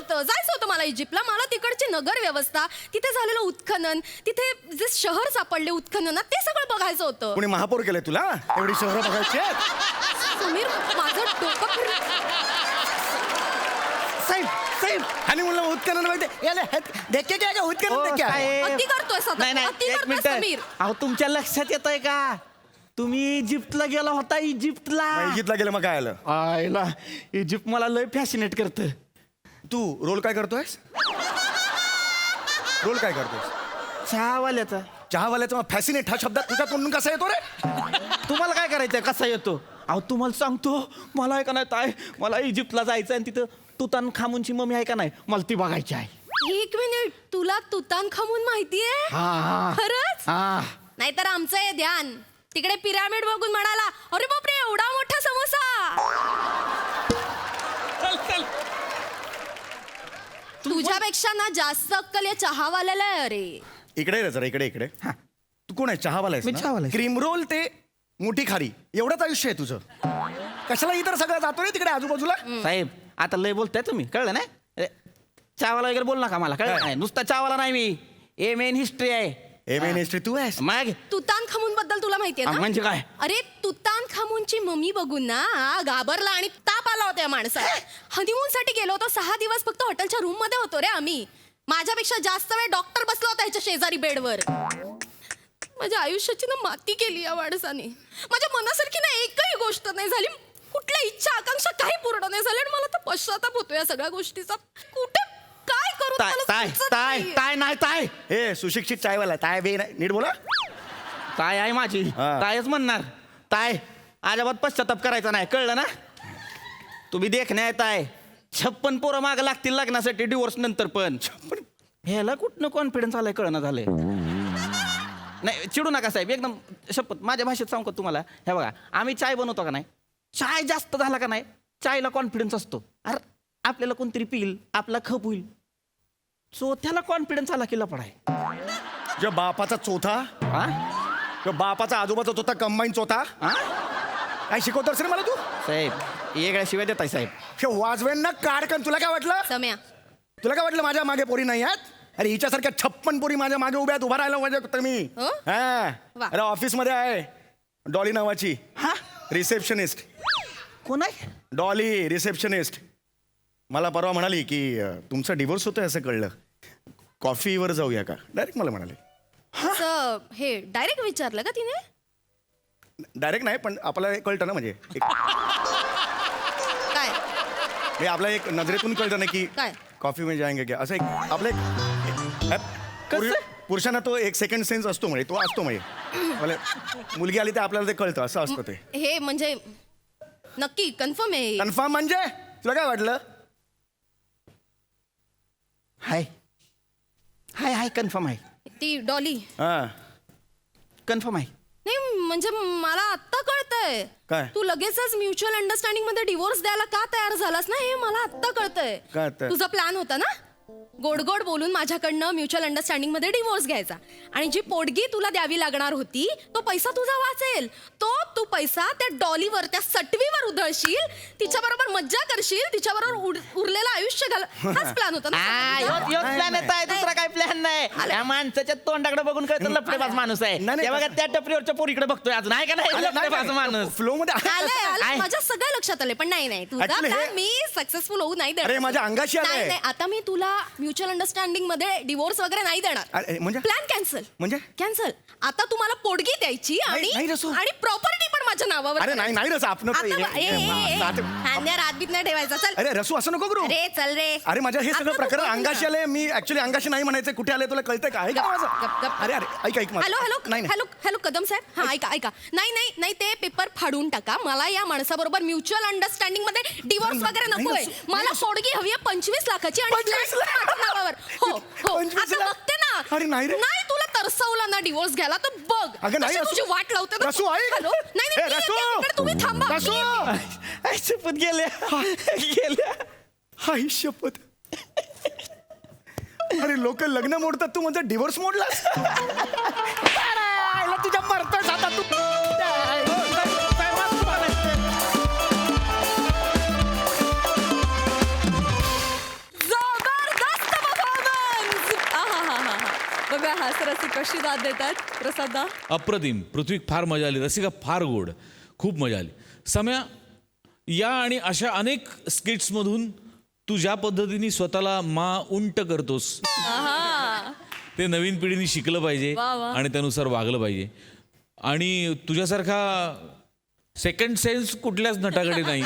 होतं मला इजिप्तला. मला तिकडची नगर व्यवस्था, तिथे झालेलं उत्खनन, तिथे जे शहर सापडले उत्खननात, ते सगळं बघायचं होतं. कोणी महापौर केलंय तुला एवढी शहरं बघायची आहेत? समीर, माझं डोकं साहेब हनीमूनला उत्खनन देखे काय उत्खनन देखे. अति करतोय नाही नाही, अति एक करतोय मिनिट. समीर. अहो, तुमच्या लक्षात येतंय का? तुम्ही इजिप्तला गेला होता. इजिप्तला इजिप्तला गेलं मग काय आलं? आयला, इजिप्त मला लय फॅसिनेट करतं. तू रोल काय करतोयस? रोल काय करतोयस? चहावाल्याचा. चहावाल्याचा फॅसिनेट हा शब्द तुझ्या तोंडून कसा येतो रे? तुम्हाला काय करायचंय? कसा येतो? अहो, तुम्हाला सांगतो, मला आहे का नाही ताय, मला इजिप्तला जायचं आणि तिथं तुतानखामूनची मम्मी आहे का नाही, मला ती बघायची आहे. 1 मिनिट, तुला तुतानखामून माहितीये? खरंच? नाहीतर आमचं हे ध्यान तिकडे पिरामिड बघून म्हणाला, अरे बापरे एवढा मोठा समोसा. तुझ्यापेक्षा ना जास्त अक्कल या चहावाल्याला आहे. अरे इकडे रे जरा, इकडे. तू कोण आहे? चहावाला मी चहावाला आहे. क्रीम रोल ते मोठी खारी एवढंच आयुष्य आहे तुझं. कशाला इतर सगळं जातो रे तिकडे आजूबाजूला? साहेब, आता लय बोलताय तुम्ही, कळलं ना? चावाला वगैरे बोल नका मला, कळलं नाही? नुसता चावाला नाही मी, एम इन हिस्ट्री आहे. एम इन हिस्ट्री तू आहेस? मग तुतानखामून बद्दल तुला माहितीये ना? म्हणजे काय? अरे तुतानखामूनची मम्मी बघून ना घाबरला आणि ताप आला होता या माणसाला. हनीमून साठी गेलो होतो, 6 दिवस फक्त हॉटेलच्या रूम मध्ये होतो रे आम्ही. माझ्यापेक्षा जास्त वेळ डॉक्टर बसला होता ह्याच्या शेजारी बेडवर. माझ्या आयुष्याची ना माती केली या माणसाने. माझ्या मनासारखी ना एकही गोष्ट नाही झाली, कुठल्या इच्छा आकांक्षा काही पूर्ण नाही झाल्या आणि मला तर पश्चाताप होतो या सगळ्या गोष्टीचा. कुठे काय करू ताय मला ताय सुचत ताय नाहीये. ताय नाही ताय हे सुशिक्षित चायवाला ताय बे नाही, नीट बोला. ताय आहे माझी, हा. तायच म्हणणार. ताय अजिबात पश्चाताप करायचा नाही, कळलं ना? तुम्ही देखण्या ताय 56 पोरं मागं लागतील लग्नासाठी डिवोर्स नंतर, पण ह्याला कुठनं कॉन्फिडन्स आलाय कळना झालंय. नाही चिडू नका साहेब, एकदम शपथ माझ्या भाषेत सांगू का तुम्हाला? हे बघा, आम्ही चाय बनवतो का नाही, चाय जास्त झाला का नाही, चायला कॉन्फिडन्स असतो. अरे आपल्याला कोणतरी पिईल, आपला खप होईल. चोथ्याला कॉन्फिडन्स आला की लफडा आहे. जो बापाचा चोथा, हा? जो बापाचा आजोबाचा चोथा कंबाईन चोथा, हा? काय शिकवतोस रे मला तू? साहेब वेगळ्या शिवाय देताय साहेब. हे वाजवेन ना काढकन. तुला काय वाटलं? सम्या, तुला काय वाटलं माझ्या मागे पोरी नाही आहेत? अरे हिच्यासारख्या 56 पोरी माझ्या मागे उभ्या आहेत, उभा राहायला पाहिजे होतं मी. हो? हा. वा. अरे ऑफिस मध्ये आहे डॉली नावाची, हा? रिसेप्शनिस्ट. कोण आहे? Dolly receptionist. मला परवा म्हणाली की तुमचा डिवोर्स होतोय असं कळलं, कॉफीवर जाऊया का? डायरेक्ट मला म्हणाले. असं हे डायरेक्ट विचारलं का तिने? डायरेक्ट नाही, पण आपल्याला कळतं ना, म्हणजे काय आपल्या एक नजरेतून कळतं ना की काय? कॉफी मध्ये जाएंगे क्या, असं एक आपलं पुरुषांना तो एक सेकंड सेन्स असतो, म्हणजे तो असतो. म्हणजे मला मुलगी आली तर आपल्याला ते कळतं, असं असतं ते. हे म्हणजे नक्की कन्फर्म आहे? कन्फर्म म्हणजे तुला काय वाटलं? हाय हाय हाय कन्फर्म आहे, ती डॉली? हा. कन्फर्म आहे. नाही म्हणजे मला आत्ता कळतंय. काय? तू लगेचच म्युच्युअल अंडरस्टँडिंग मध्ये डिवोर्स द्यायला का तयार झालास ना, हे मला आत्ता कळतंय. काय तर? तुझा प्लॅन होता ना गोड गोड बोलून माझ्याकडनं म्युच्युअल अंडरस्टँडिंग मध्ये डिवोर्स घ्यायचा, आणि जी पोटगी तुला द्यावी लागणार होती तो पैसा तुझा वाचेल. तो तू पैसा त्या डॉलीवर, त्या सटवीवर उधळशील, तिच्याबरोबर मज्जा करशील, तिच्याबरोबर उरलेलं आयुष्य घाल. हाच प्लॅन होता ना? प्लॅन आहे, दुसरा काय प्लॅन नाही. त्या माणसाच्या तोंडाकडे बघून कळतं लफडेबाज माणूस आहे. नाही, त्या बघा त्या टपरीवरच्या पोरीकडे बघतोय अजून, आहे का नाही लफडेबाज माणूस? फ्लो मध्ये आलंय आलंय, आहे. माझ्या सगळ्या लक्षात आले, पण नाही तुझा Actually हे- plan मी सक्सेसफुल होऊ नाही देणार. अरे, माझ्या अंगाशी आलंय. नाही, आता मी तुला म्युच्युअल अंडरस्टँडिंग मध्ये डिवोर्स वगैरे नाही देणार. अरे, म्हणजे? Plan cancel. म्हणजे? कॅन्सल. आता तुम्हाला पोटगी द्यायची आणि नाही, रसू. आणि प्रॉपर्टी पण माझ्या नावावर अरे नाही नाही रस आपण हात बीत नाही ठेवायचा. चल अरे रसू असं नको करू. अरे चल रे. अरे माझ्या हे सगळं आता प्रकरण तू अंगाशी आले. मी ऍक्च्युली अंगाशी नाही म्हणायचं, कुठे आले तुला कळतंय का? ऐक गप, माझं. गप, गप. अरे अरे ऐक ऐक माझं. हॅलो हॅलो नाही नाही. हॅलो हॅलो कदम साहेब, हा ऐका ऐका. नाही नाही नाही, ते पेपर फाडून टाका. मला या माणसाबरोबर म्युच्युअल अंडरस्टँडिंग मध्ये डिवोर्स वगैरे नाही, नकोय. नाही, मला पोटगी हवी आहे 25 लाखाची आणि 25 flat माझ्या नावावर. हो हो 25 आता लाख? बघते ना. अरे नाही रे. नाही तुला तरसवला ना डिवोर्स घ्यायला तर बघ. अगं नाही, कशी रसू. तुझी वाट लावते ना. रसू, ऐक. हॅलो नाही नाही, ए, मी रसू. येते इकडे, तुम्ही थांबा. रसू. आई शपथ गेल्या गेल्या. हाय शपथ. अरे लोक लग्न मोडतात, तू म्हणजे डिव्होर्स मोडलास. अरे, तुझ्या मरतोय आता तू. जबरदस्त परफॉर्मन्स. बघा हास्यरसिक कशी दाद देतात प्रसादा. अप्रतिम. पृथ्वी फार मजा आली, रसिका फार गोड, खूप मजा आली. सम्या, या आणि अशा अनेक स्किट्समधून तू ज्या पद्धतीने स्वतःला उंट करतोस ते नवीन पिढीने शिकलं पाहिजे वा, वा. आणि त्यानुसार वागलं पाहिजे. आणि तुझ्यासारखा सेकंड सेन्स कुठल्याच नटाकडे नाही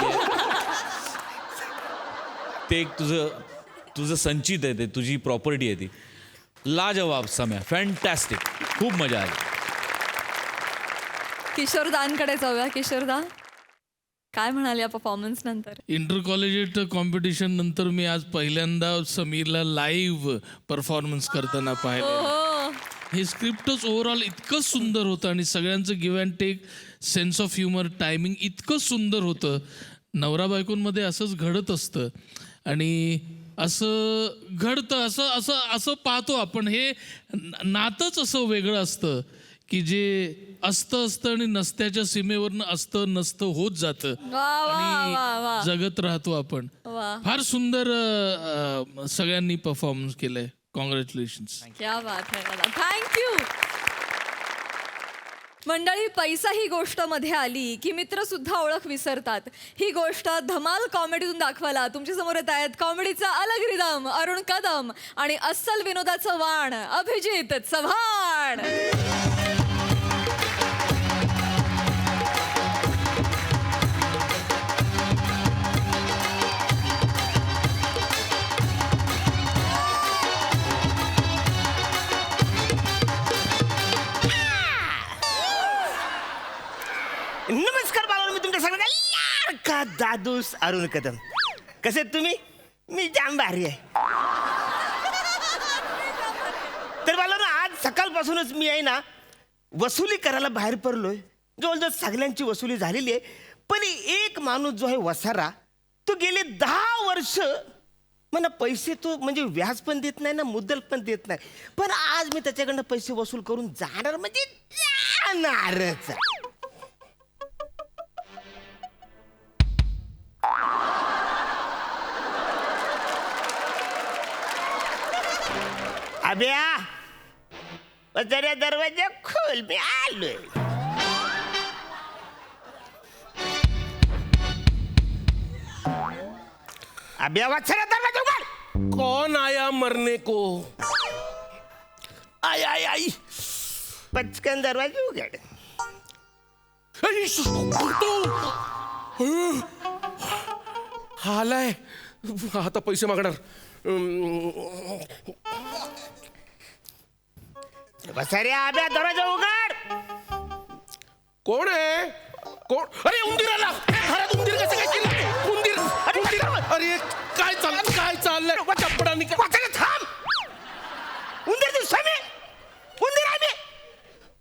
ते एक तुझं संचित आहे, ते तुझी प्रॉपर्टी आहे ती. लाजवाब सम्या, फॅन्टॅस्टिक, खूप मजा आली. किशोरदांकडे जाऊया. किशोरदा काय म्हणाले या परफॉर्मन्स नंतर? इंटर कॉलेजिएट कॉम्पिटिशन नंतर मी आज पहिल्यांदा समीरला लाईव्ह परफॉर्मन्स करताना पाहिलं. हो हे स्क्रिप्टच ओव्हरऑल इतकं सुंदर होतं आणि सगळ्यांचं give and take, sense of humour, timing इतकं सुंदर होतं. नवरा बायकोंमध्ये असंच घडत असतं आणि असं घडतं, असं असं असं पाहतो आपण. हे नातंच असं वेगळं असतं की जे असतं असतं आणि नसत्याच्या सीमेवरनं असतं नसतं होत जातं वा वा वा वा आणि जगत राहतो आपण. वा. फार सुंदर सगळ्यांनी परफॉर्मन्स केलंय. कॉंग्रॅच्युलेशन्स. क्या बात है दादा, थँक्यू. मंडळी, पैसा ही गोष्ट मध्ये आली की मित्र सुद्धा ओळख विसरतात. ही गोष्ट धमाल कॉमेडीतून दाखवायला तुमच्या समोर येत आहेत कॉमेडीचा अलग रिदम अरुण कदम आणि अस्सल विनोदाचं वाण अभिजित चव्हाण. नमस्कार बाळांनो, मी तुमच्या सगळ्यांना लाडका दादूस अरुण कदम. कसे आहेत तुम्ही? मी जाम भारी आहे. तर बाळांनो, आज सकाळपासूनच मी आहे ना वसुली करायला बाहेर पडलोय. जवळजवळ सगळ्यांची वसुली झालेली आहे. पण एक माणूस जो आहे वसारा, तो गेले 10 वर्ष मला पैसे तो म्हणजे व्याज पण देत नाही ना मुद्दल पण देत नाही. पण आज मी त्याच्याकडनं पैसे वसूल करून जाणार म्हणजे जाणारच. अभ्या, जरा दरवाजा खोल, मी आलोय. अभ्या, वाचरा दरवाजा उघड. कौन आया मरने को? आई आई आई. पटकन दरवाजा उघड. आलाय आता पैसे मागणार. बसारे अभ्या, दरवाजा उघड. कोण आहे? कोण? अरे उंदीर आला घरात. उंदीर कसं काय केलं? उंदीर उंदीर. अरे काय चाललं? काय चाललंय? चपडानी वाचरा थांब. उंदीर दिसतोय मी. उंदीर आहे मी.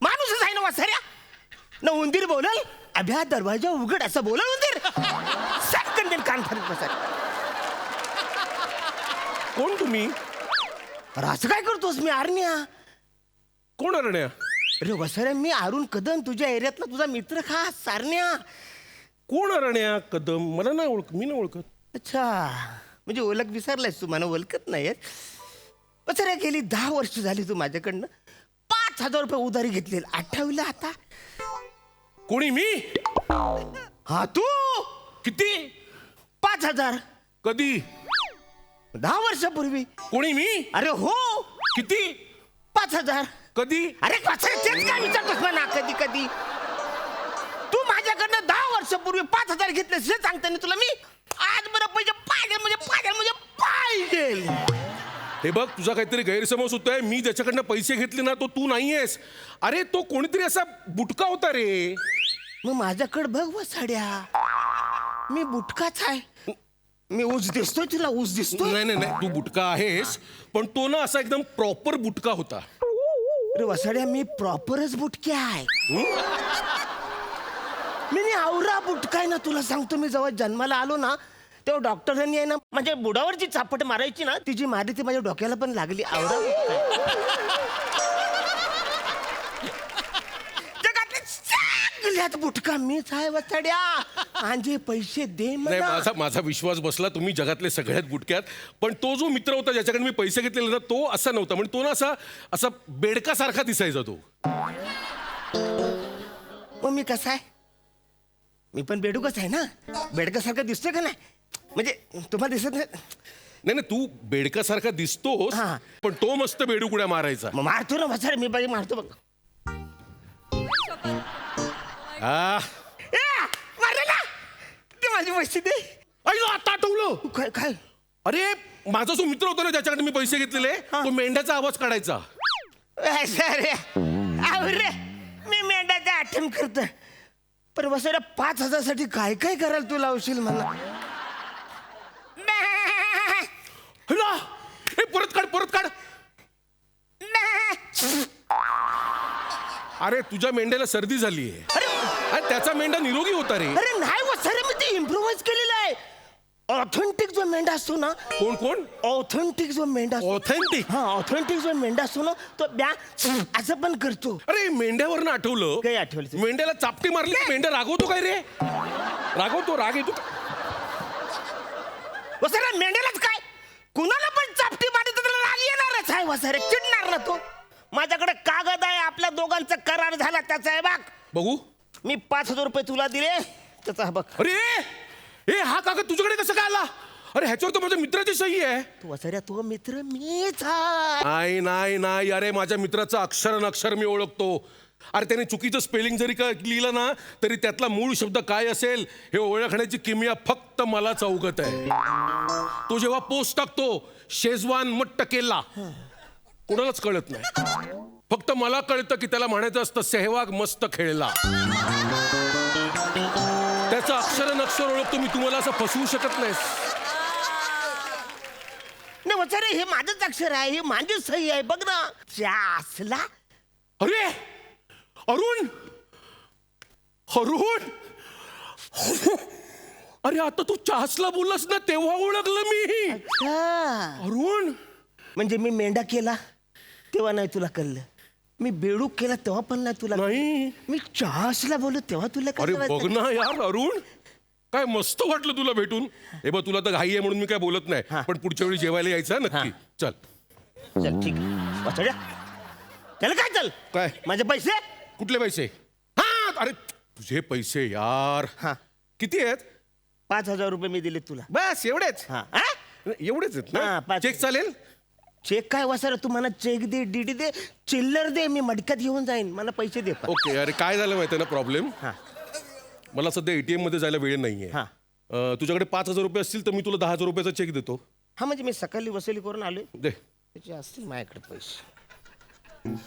माणूसच आहे ना वासाऱ्या. ना उंदीर बोलल अभ्या दरवाजा उघड असं बोलल उंदीर. सटकन देन कान फाडून बसा. कोण तुम्ही? अरे असं काय करतोस? मी आरण्या. कोण अरण्या? अरे वसाऱ्या, मी अरुण कदम, तुझ्या एरियातला तुझा मित्र खास सारण्या. कोण अरण्या कदम? मला नाही ओळख. मी नाही ओळखत. अच्छा, म्हणजे ओळख विसरलायस तू, मला ओळखत नाही. वसाऱ्या, गेली 10 वर्ष झाली तू माझ्याकडनं 5,000 रुपये उधारी घेतलेली. आठवलं आता? कोणी? मी? हा तू. किती? 5,000. कधी? 10 वर्षापूर्वी. कोणी? मी? अरे हो. किती? 5,000. कधी? अरे वासरे, तेच काय विचारतोस मला कधी कधी? तू माझ्याकडनं 10 वर्षापूर्वी 5,000 घेतलेस हे सांगताना तुला मी आज बरं पैसे पाहिजे म्हणजे पाहिजे म्हणजे पाहिजे. हे बघ, तुझा काहीतरी गैरसमज होतोय. मी ज्याच्याकडनं पैसे घेतले ना तो तू नाहीयेस. अरे तो कोणीतरी असा बुटका होता रे. मग माझ्याकडे बघ वसाड्या, मी बुटकाच आहे. मी ऊस दिसतोय तुला? ऊस दिसतोय? नाही नाही नाही, तू बुटका आहेस, पण तो ना असा एकदम प्रॉपर बुटका होता. अरे वसाड्या, मी प्रॉपरच बुटके आहे. मी आवरा बुटका आहे ना. तुला सांगतो, मी जेव्हा जन्माला आलो ना तेव्हा डॉक्टरांनी आहे ना माझ्या बुडावरची चापट मारायची ना, ती जी मारली ती माझ्या डोक्याला पण लागली. आवरा बुटका जगातले सगळ्यात बुटका मीच आहे वसाड्या. आंजे पैसे दे नाही, मला. माझा विश्वास बसला. तुम्ही जगातले सगळ्यात बुटक्यात. पण तो जो मित्र होता ज्याच्याकडे मी पैसे घेतलेले ना तो असा नव्हता. म्हणजे तो ना असा असा बेडकासारखा दिसायचा तो. मग मी कसा आहे? मी पण बेडूकच आहे ना. बेडकासारखं दिसतोय का नाही? म्हणजे तुम्हाला दिसत नाही? नाही नाही, तू बेडकासारखा दिसतोस, हा. पण तो मस्त बेडूकुड्या मारायचा. मग मारतो ना वसाड, मी बाई मारतो बघ. मारले ना ते माझी पैसे दे. अयो, आता आठवलं. काय काय? अरे माझा जो मित्र होता ना ज्याच्याकडे मी पैसे घेतलेले, तो मेंढ्याचा आवाज काढायचा. रे मी मेंढ्याचा आठवण करतो. पण वसाड्या 5,000 साठी काय काय करायला तू लावशील मला? हला, हे परत काढ, परत काढ. अरे तुझ्या मेंढ्याला सर्दी झालीये. अरे आणि त्याचा मेंढा निरोगी होता रे. अरे नाही वसाड्या, मी ते इम्प्रोव्हाइज केलेलं आहे. ऑथेंटिक जो मेंढा असतो ना, कोण कोण ऑथेंटिक जो मेंढा असतो, ऑथेंटिक? हा ऑथेंटिक जो मेंढा असतो ना, तो ब्या असं पण करतो. अरे मेंढ्यावरनं आठवलं. काय आठवलं? मेंढ्याला चापटी मारली की मेंढ्या रागवतो काय रे? रागवतो, राग येतो का? वसाऱ्या मेंढ्यालाच काय, कुणाला पण चापटी मारली तर त्याला राग येणारच आहे. वसाऱ्या चिडणार ना तो. माझ्याकडे कागद आहे, आपल्या दोघांचा करार झाला त्याचा आहे. बघ बघू. मी 5,000 रुपये तुला दिले, त्याचा हा बघ. अरे ए हा कागद तुझ्याकडे कसं काय आला? अरे ह्याच्यावर तर माझ्या मित्राची सही आहे. तू वसाऱ्या, तो मित्र मीच आहे. नाही नाही नाही, अरे माझ्या मित्राचं अक्षर न अक्षर मी ओळखतो. अरे त्याने चुकीचं स्पेलिंग जरी का लिहिलं ना, तरी त्यातला मूळ शब्द काय असेल हे ओळखण्याची किमया फक्त मलाच अवगत आहे. तो जेव्हा पोस्ट टाकतो शेजवान मट्ट केला, कोणालाच कळत नाही. फक्त मला कळतं की त्याला म्हणायचं असतं सेहवाग मस्त खेळला. त्याचं अक्षर न अक्षर ओळखतो मी, तुम्हाला असं फसवू शकत नाही. नाही वसाऱ्या, हे माझंच अक्षर आहे, हे माझी सही आहे. बघ ना, जासला. अरे अरुण, अरुण, अरे आता तू चासला बोललास ना तेव्हा ओळखलं मी. अरुण, म्हणजे मी मेंढा केला तेव्हा नाही तुला कळलं, मी बेडूक केला तेव्हा पण नाही तुला नाही. मी चासला बोललो तेव्हा तुला अरे कळलं. बघ ना यार अरुण, काय मस्त वाटलं तुला भेटून. हे बघ तुला तर घाई आहे म्हणून मी काय बोलत नाही, पण पुढच्या वेळी जेवायला यायचं हा, नक्की. चल चल ठीक आहे. वसाऱ्या, त्याला काय चल काय माझे पैसे? कुठले पैसे? हा अरे तुझे पैसे यार. हा. किती आहेत? 5,000 रुपये मी दिले तुला. बस एवढेच? हा. एवढेच आहेत हा, ना? 5. चेक चालेल? चेक काय वसाऱ्या, तू मला चेक दे, डीडी दे, चिल्लर दे, मी मडक्यात घेऊन जाईन, मला पैसे दे. ओके. अरे काय झालं माहिती आहे ना प्रॉब्लेम, हा. मला सध्या ATM मध्ये जायला वेळ नाहीये. हा. तुझ्याकडे 5,000 रुपये असतील तर मी तुला 10,000 रुपयाचा चेक देतो. हा म्हणजे मी सकाळी वसुली करून आलोय, दे. त्याचे असतील माझ्याकडे पैसे.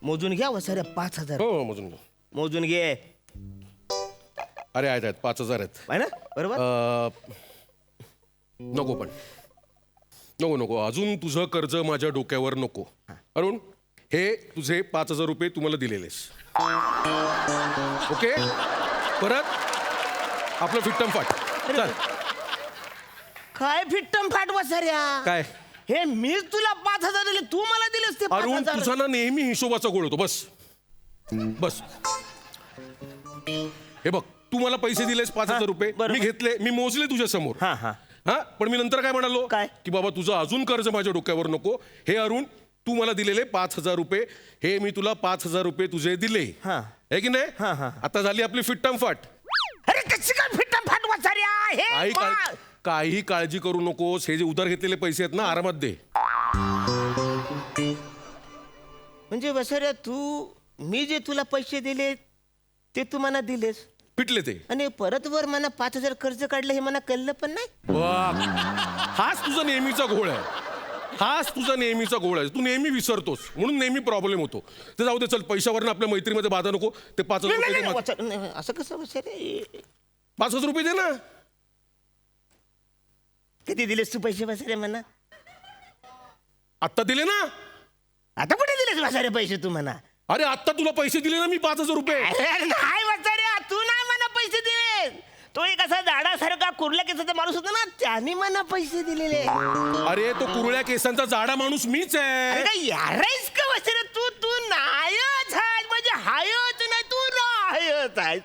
मोजून घ्या वसाऱ्या, 5,000 हो मोजून घे. मोजून घे. अरे आहेत 5,000 आहेत. आहे ना बरोबर? नको पण नको नको, अजून तुझं कर्ज माझ्या डोक्यावर नको. अरुण, हे तुझे 5,000 रुपये तुम्हाला दिलेलेस. ओके, परत आपलं फिट्टम फाट. चल. काय फिट्टम फाट वसाऱ्या, काय? हे मीच तुला 5,000 दिले, तू मला दिलेस ते अरुण 5,000. तुझा ना नेहमी हिशोबाचा गोळ होतो. बस बस. हे बघ, तू मला पैसे दिलेस 5,000 रुपये, बरोबर. मी घेतले, मी मोजले तुझ्या समोर. हा हा हा, पण मी नंतर काय म्हणालो? काय? की बाबा तुझं अजून कर्ज माझ्या डोक्यावर नको. हे अरुण, तू मला दिलेले 5,000 रुपये, हे मी तुला 5,000 रुपये तुझे दिले. हा. आहे की नाही? हा, हा. आता झाली आपली फिट्टम फाट. अरे कशी काय फिट्टम फाट वसाऱ्या, हे काही काळजी करू नकोस. हे जे उधार घेतलेले पैसे आहेत ना, आरामात दे. म्हणजे वसाऱ्या, तू मी जे तुला पैसे दिले ते तू मला दिलेस, पिटले ते. आणि परत वर मला 5,000 कर्ज काढलं हे मला कळलं पण नाही. वाह! हाच तुझा नेहमीचा घोळ आहे. हाच तुझा नेहमीचा घोळ आहे. तू नेहमी विसरतोस, म्हणून नेहमी प्रॉब्लेम होतो. ते जाऊ दे, चल. पैशावरनं आपल्या मैत्रीमध्ये बाधा नको. ते 5,000 नाही, रुपये नाही, दे. नाही, नाही, असं कसं वसाऱ्या, 5,000 रुपये दे ना. किती दिलेस तू पैसे वसाऱ्या म्हणा? आत्ता दिले ना. आता कुठे दिलेस वसाऱ्या पैसे तू म्हणा? अरे आत्ता तुला पैसे दिले ना मी 5,000 रुपये. अरे नाही वसाऱ्या, तू नाही मला पैसे दिले. तो एक असा झाडासारखा कुर्ल्या केसाचा माणूस होता ना, त्याने मला पैसे दिलेले. अरे तो कुरळ्या केसांचा जाडा माणूस मीच अरे आहे. काय यारायस का वसाऱ्या, तू नायच आहेस, म्हणजे हायच नाही, तू रायच आहेस.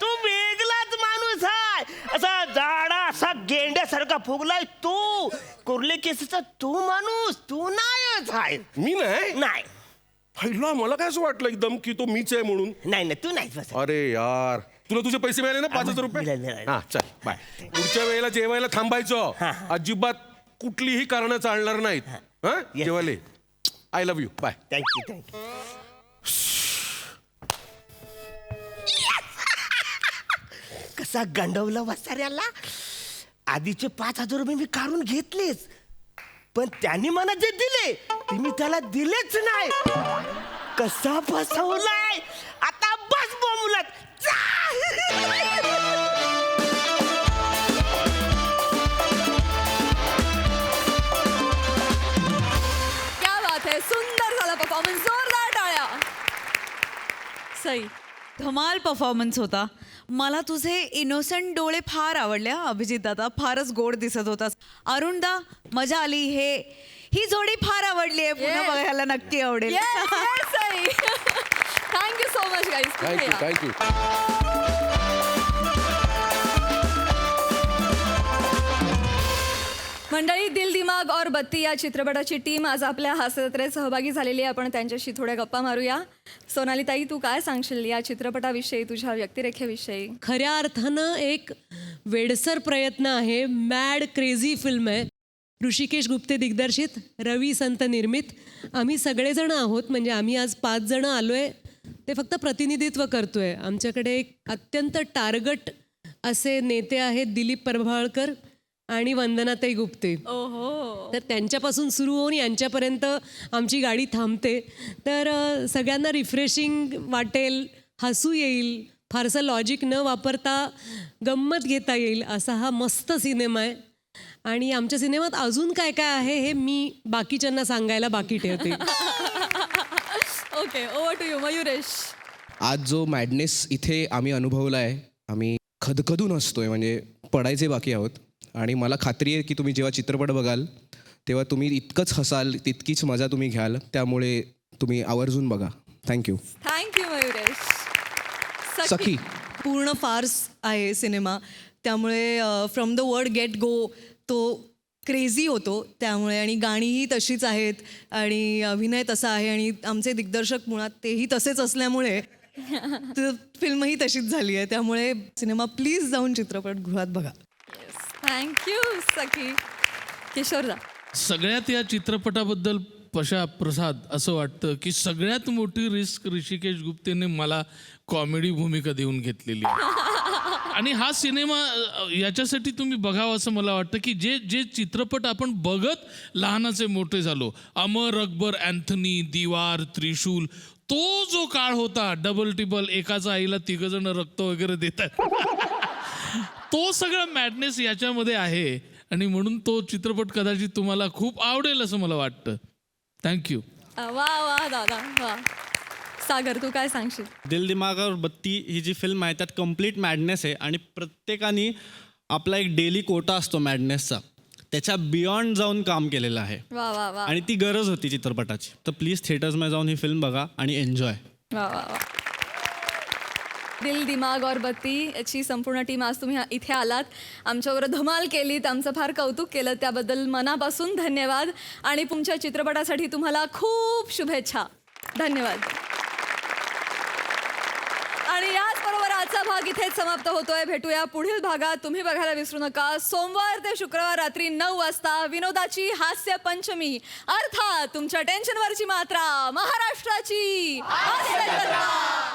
तू वेगळाच माणूस आहे. असा जाडा, असा गेंड्यासारखा फुगलाय तू, कुर्ले केसाचा तू माणूस, तू नायच आहे. मी नाही. नाही पहिला मला काय असं वाटलं एकदम की तो मीच आहे म्हणून. नाही तू नाहीच वसाऱ्या. अरे यार, तुला तुझे पैसे मिळाले ना 5,000 रुपये. मिळाले. हा चल बाय. पुढच्या वेळेला जेवायला थांबायचं. अजिबात कुठलीही कारणं चालणार नाहीत. हा Yes. जेवायला. I love you. Bye. Thank you. कसा गंडवला वसाऱ्याला. आधीचे 5,000 रुपये मी काढून घेतलेच, पण त्यांनी मला जे दिले ते मी त्याला दिलेच नाही. कसा फसवलाय. आता बस बोंबलत. क्या बात आहे, सुंदर झाला परफॉर्मन्स, जोरदार टाळ्या. सई, धमाल परफॉर्मन्स होता. मला तुझे इनोसंट डोळे फार आवडले अभिजित दादा, फारच गोड दिसत होतास. अरुणदा, मजा आली. ही जोडी फार आवडली आहे, पुन्हा Yes. बघायला नक्की आवडेल. Thank you so much guys. Thank you thank you. मंडळी, दिल दिमाग और बत्ती या चित्रपटाची टीम आज आपल्या हास्यजत्रेत सहभागी झालेली आहे. आपण त्यांच्याशी थोड्या गप्पा मारूया. सोनाली ताई, तू काय सांगशील या चित्रपटाविषयी, तुझ्या व्यक्तिरेखेविषयी? खऱ्या अर्थानं एक वेडसर प्रयत्न आहे. मॅड क्रेझी फिल्म आहे. ऋषिकेश गुप्ते दिग्दर्शित, रवी संत निर्मित. आम्ही सगळेजण आहोत, म्हणजे आम्ही आज 5 जण आलोय. ते फक्त प्रतिनिधित्व करतोय. आमच्याकडे एक अत्यंत टार्गट असे नेते आहेत, दिलीप प्रभावळकर आणि वंदनाताई गुप्ते. ओहो. तर त्यांच्यापासून सुरू होऊन यांच्यापर्यंत आमची गाडी थांबते. तर सगळ्यांना रिफ्रेशिंग वाटेल, हसू येईल, फारसं लॉजिक न वापरता गंमत घेता येईल असा हा मस्त सिनेमा आहे. आणि आमच्या सिनेमात अजून काय काय आहे हे मी बाकीच्यांना सांगायला बाकी ठेवते. Okay, over to you Mayuresh. आज जो मॅडनेस इथे आम्ही अनुभवला आहे, आम्ही खदखदून असतोय, म्हणजे पडायचे बाकी आहोत. आणि मला खात्री आहे की तुम्ही जेव्हा चित्रपट बघाल तेव्हा तुम्ही इतकंच हसाल, तितकीच मजा तुम्ही घ्याल. त्यामुळे तुम्ही आवर्जून बघा. थँक्यू. थँक्यू मयुरेश. सखी. पूर्ण फार्स आहे सिनेमा, त्यामुळे from the word get go तो क्रेझी होतो. त्यामुळे आणि गाणीही तशीच आहेत आणि अभिनय तसा आहे आणि आमचे दिग्दर्शक मुळात तेही तसेच असल्यामुळे फिल्मही तशीच झाली आहे. त्यामुळे सिनेमा प्लीज जाऊन चित्रपटगृहात बघा. थँक्यू सखी. किशोरदा. सगळ्यात या चित्रपटाबद्दल पशा प्रसाद असं वाटतं की सगळ्यात मोठी रिस्क ऋषिकेश गुप्तेने मला कॉमेडी भूमिका देऊन घेतलेली आहे. आणि हा सिनेमा याच्यासाठी तुम्ही बघावं असं मला वाटतं की जे चित्रपट आपण बघत लहानाचे मोठे झालो, अमर, अकबर, अँथनी, दीवार, त्रिशूल, तो जो काळ होता, डबल टिबल, एकाचा आईला 3 जण रक्त वगैरे देतात, तो सगळा मॅडनेस याच्यामध्ये आहे. आणि म्हणून तो चित्रपट कदाचित तुम्हाला खूप आवडेल असं मला वाटतं. थँक्यू. वा वा दादा वा. सागर, तू काय सांगशील? दिल दिमाग और बत्ती ही जी फिल्म आहे त्यात कम्प्लीट मॅडनेस आहे आणि प्रत्येकाने आपला एक डेली कोटा असतो मॅडनेसचा, त्याच्या बियॉन्ड जाऊन काम केलेलं आहे. वा वा वा. आणि ती गरज होती चित्रपटाची. तर प्लीज थिएटर्समध्ये जाऊन ही फिल्म बघा आणि एन्जॉय. वा वा वा. दिल दिमाग और बत्ती याची संपूर्ण टीम, आज तुम्ही इथे आलात, आमच्याबरोबर धमाल केलीत, आमचं फार कौतुक केलं, त्याबद्दल मनापासून धन्यवाद. आणि तुमच्या चित्रपटासाठी तुम्हाला खूप शुभेच्छा. धन्यवाद. आणि याचबरोबर आजचा भाग इथेच समाप्त होतोय. भेटूया पुढील भागात. तुम्ही बघायला विसरू नका, सोमवार ते शुक्रवार रात्री 9 वाजता विनोदाची हास्य पंचमी, अर्थात तुमच्या टेन्शनवरची मात्रा, महाराष्ट्राची हास्य जत्रा.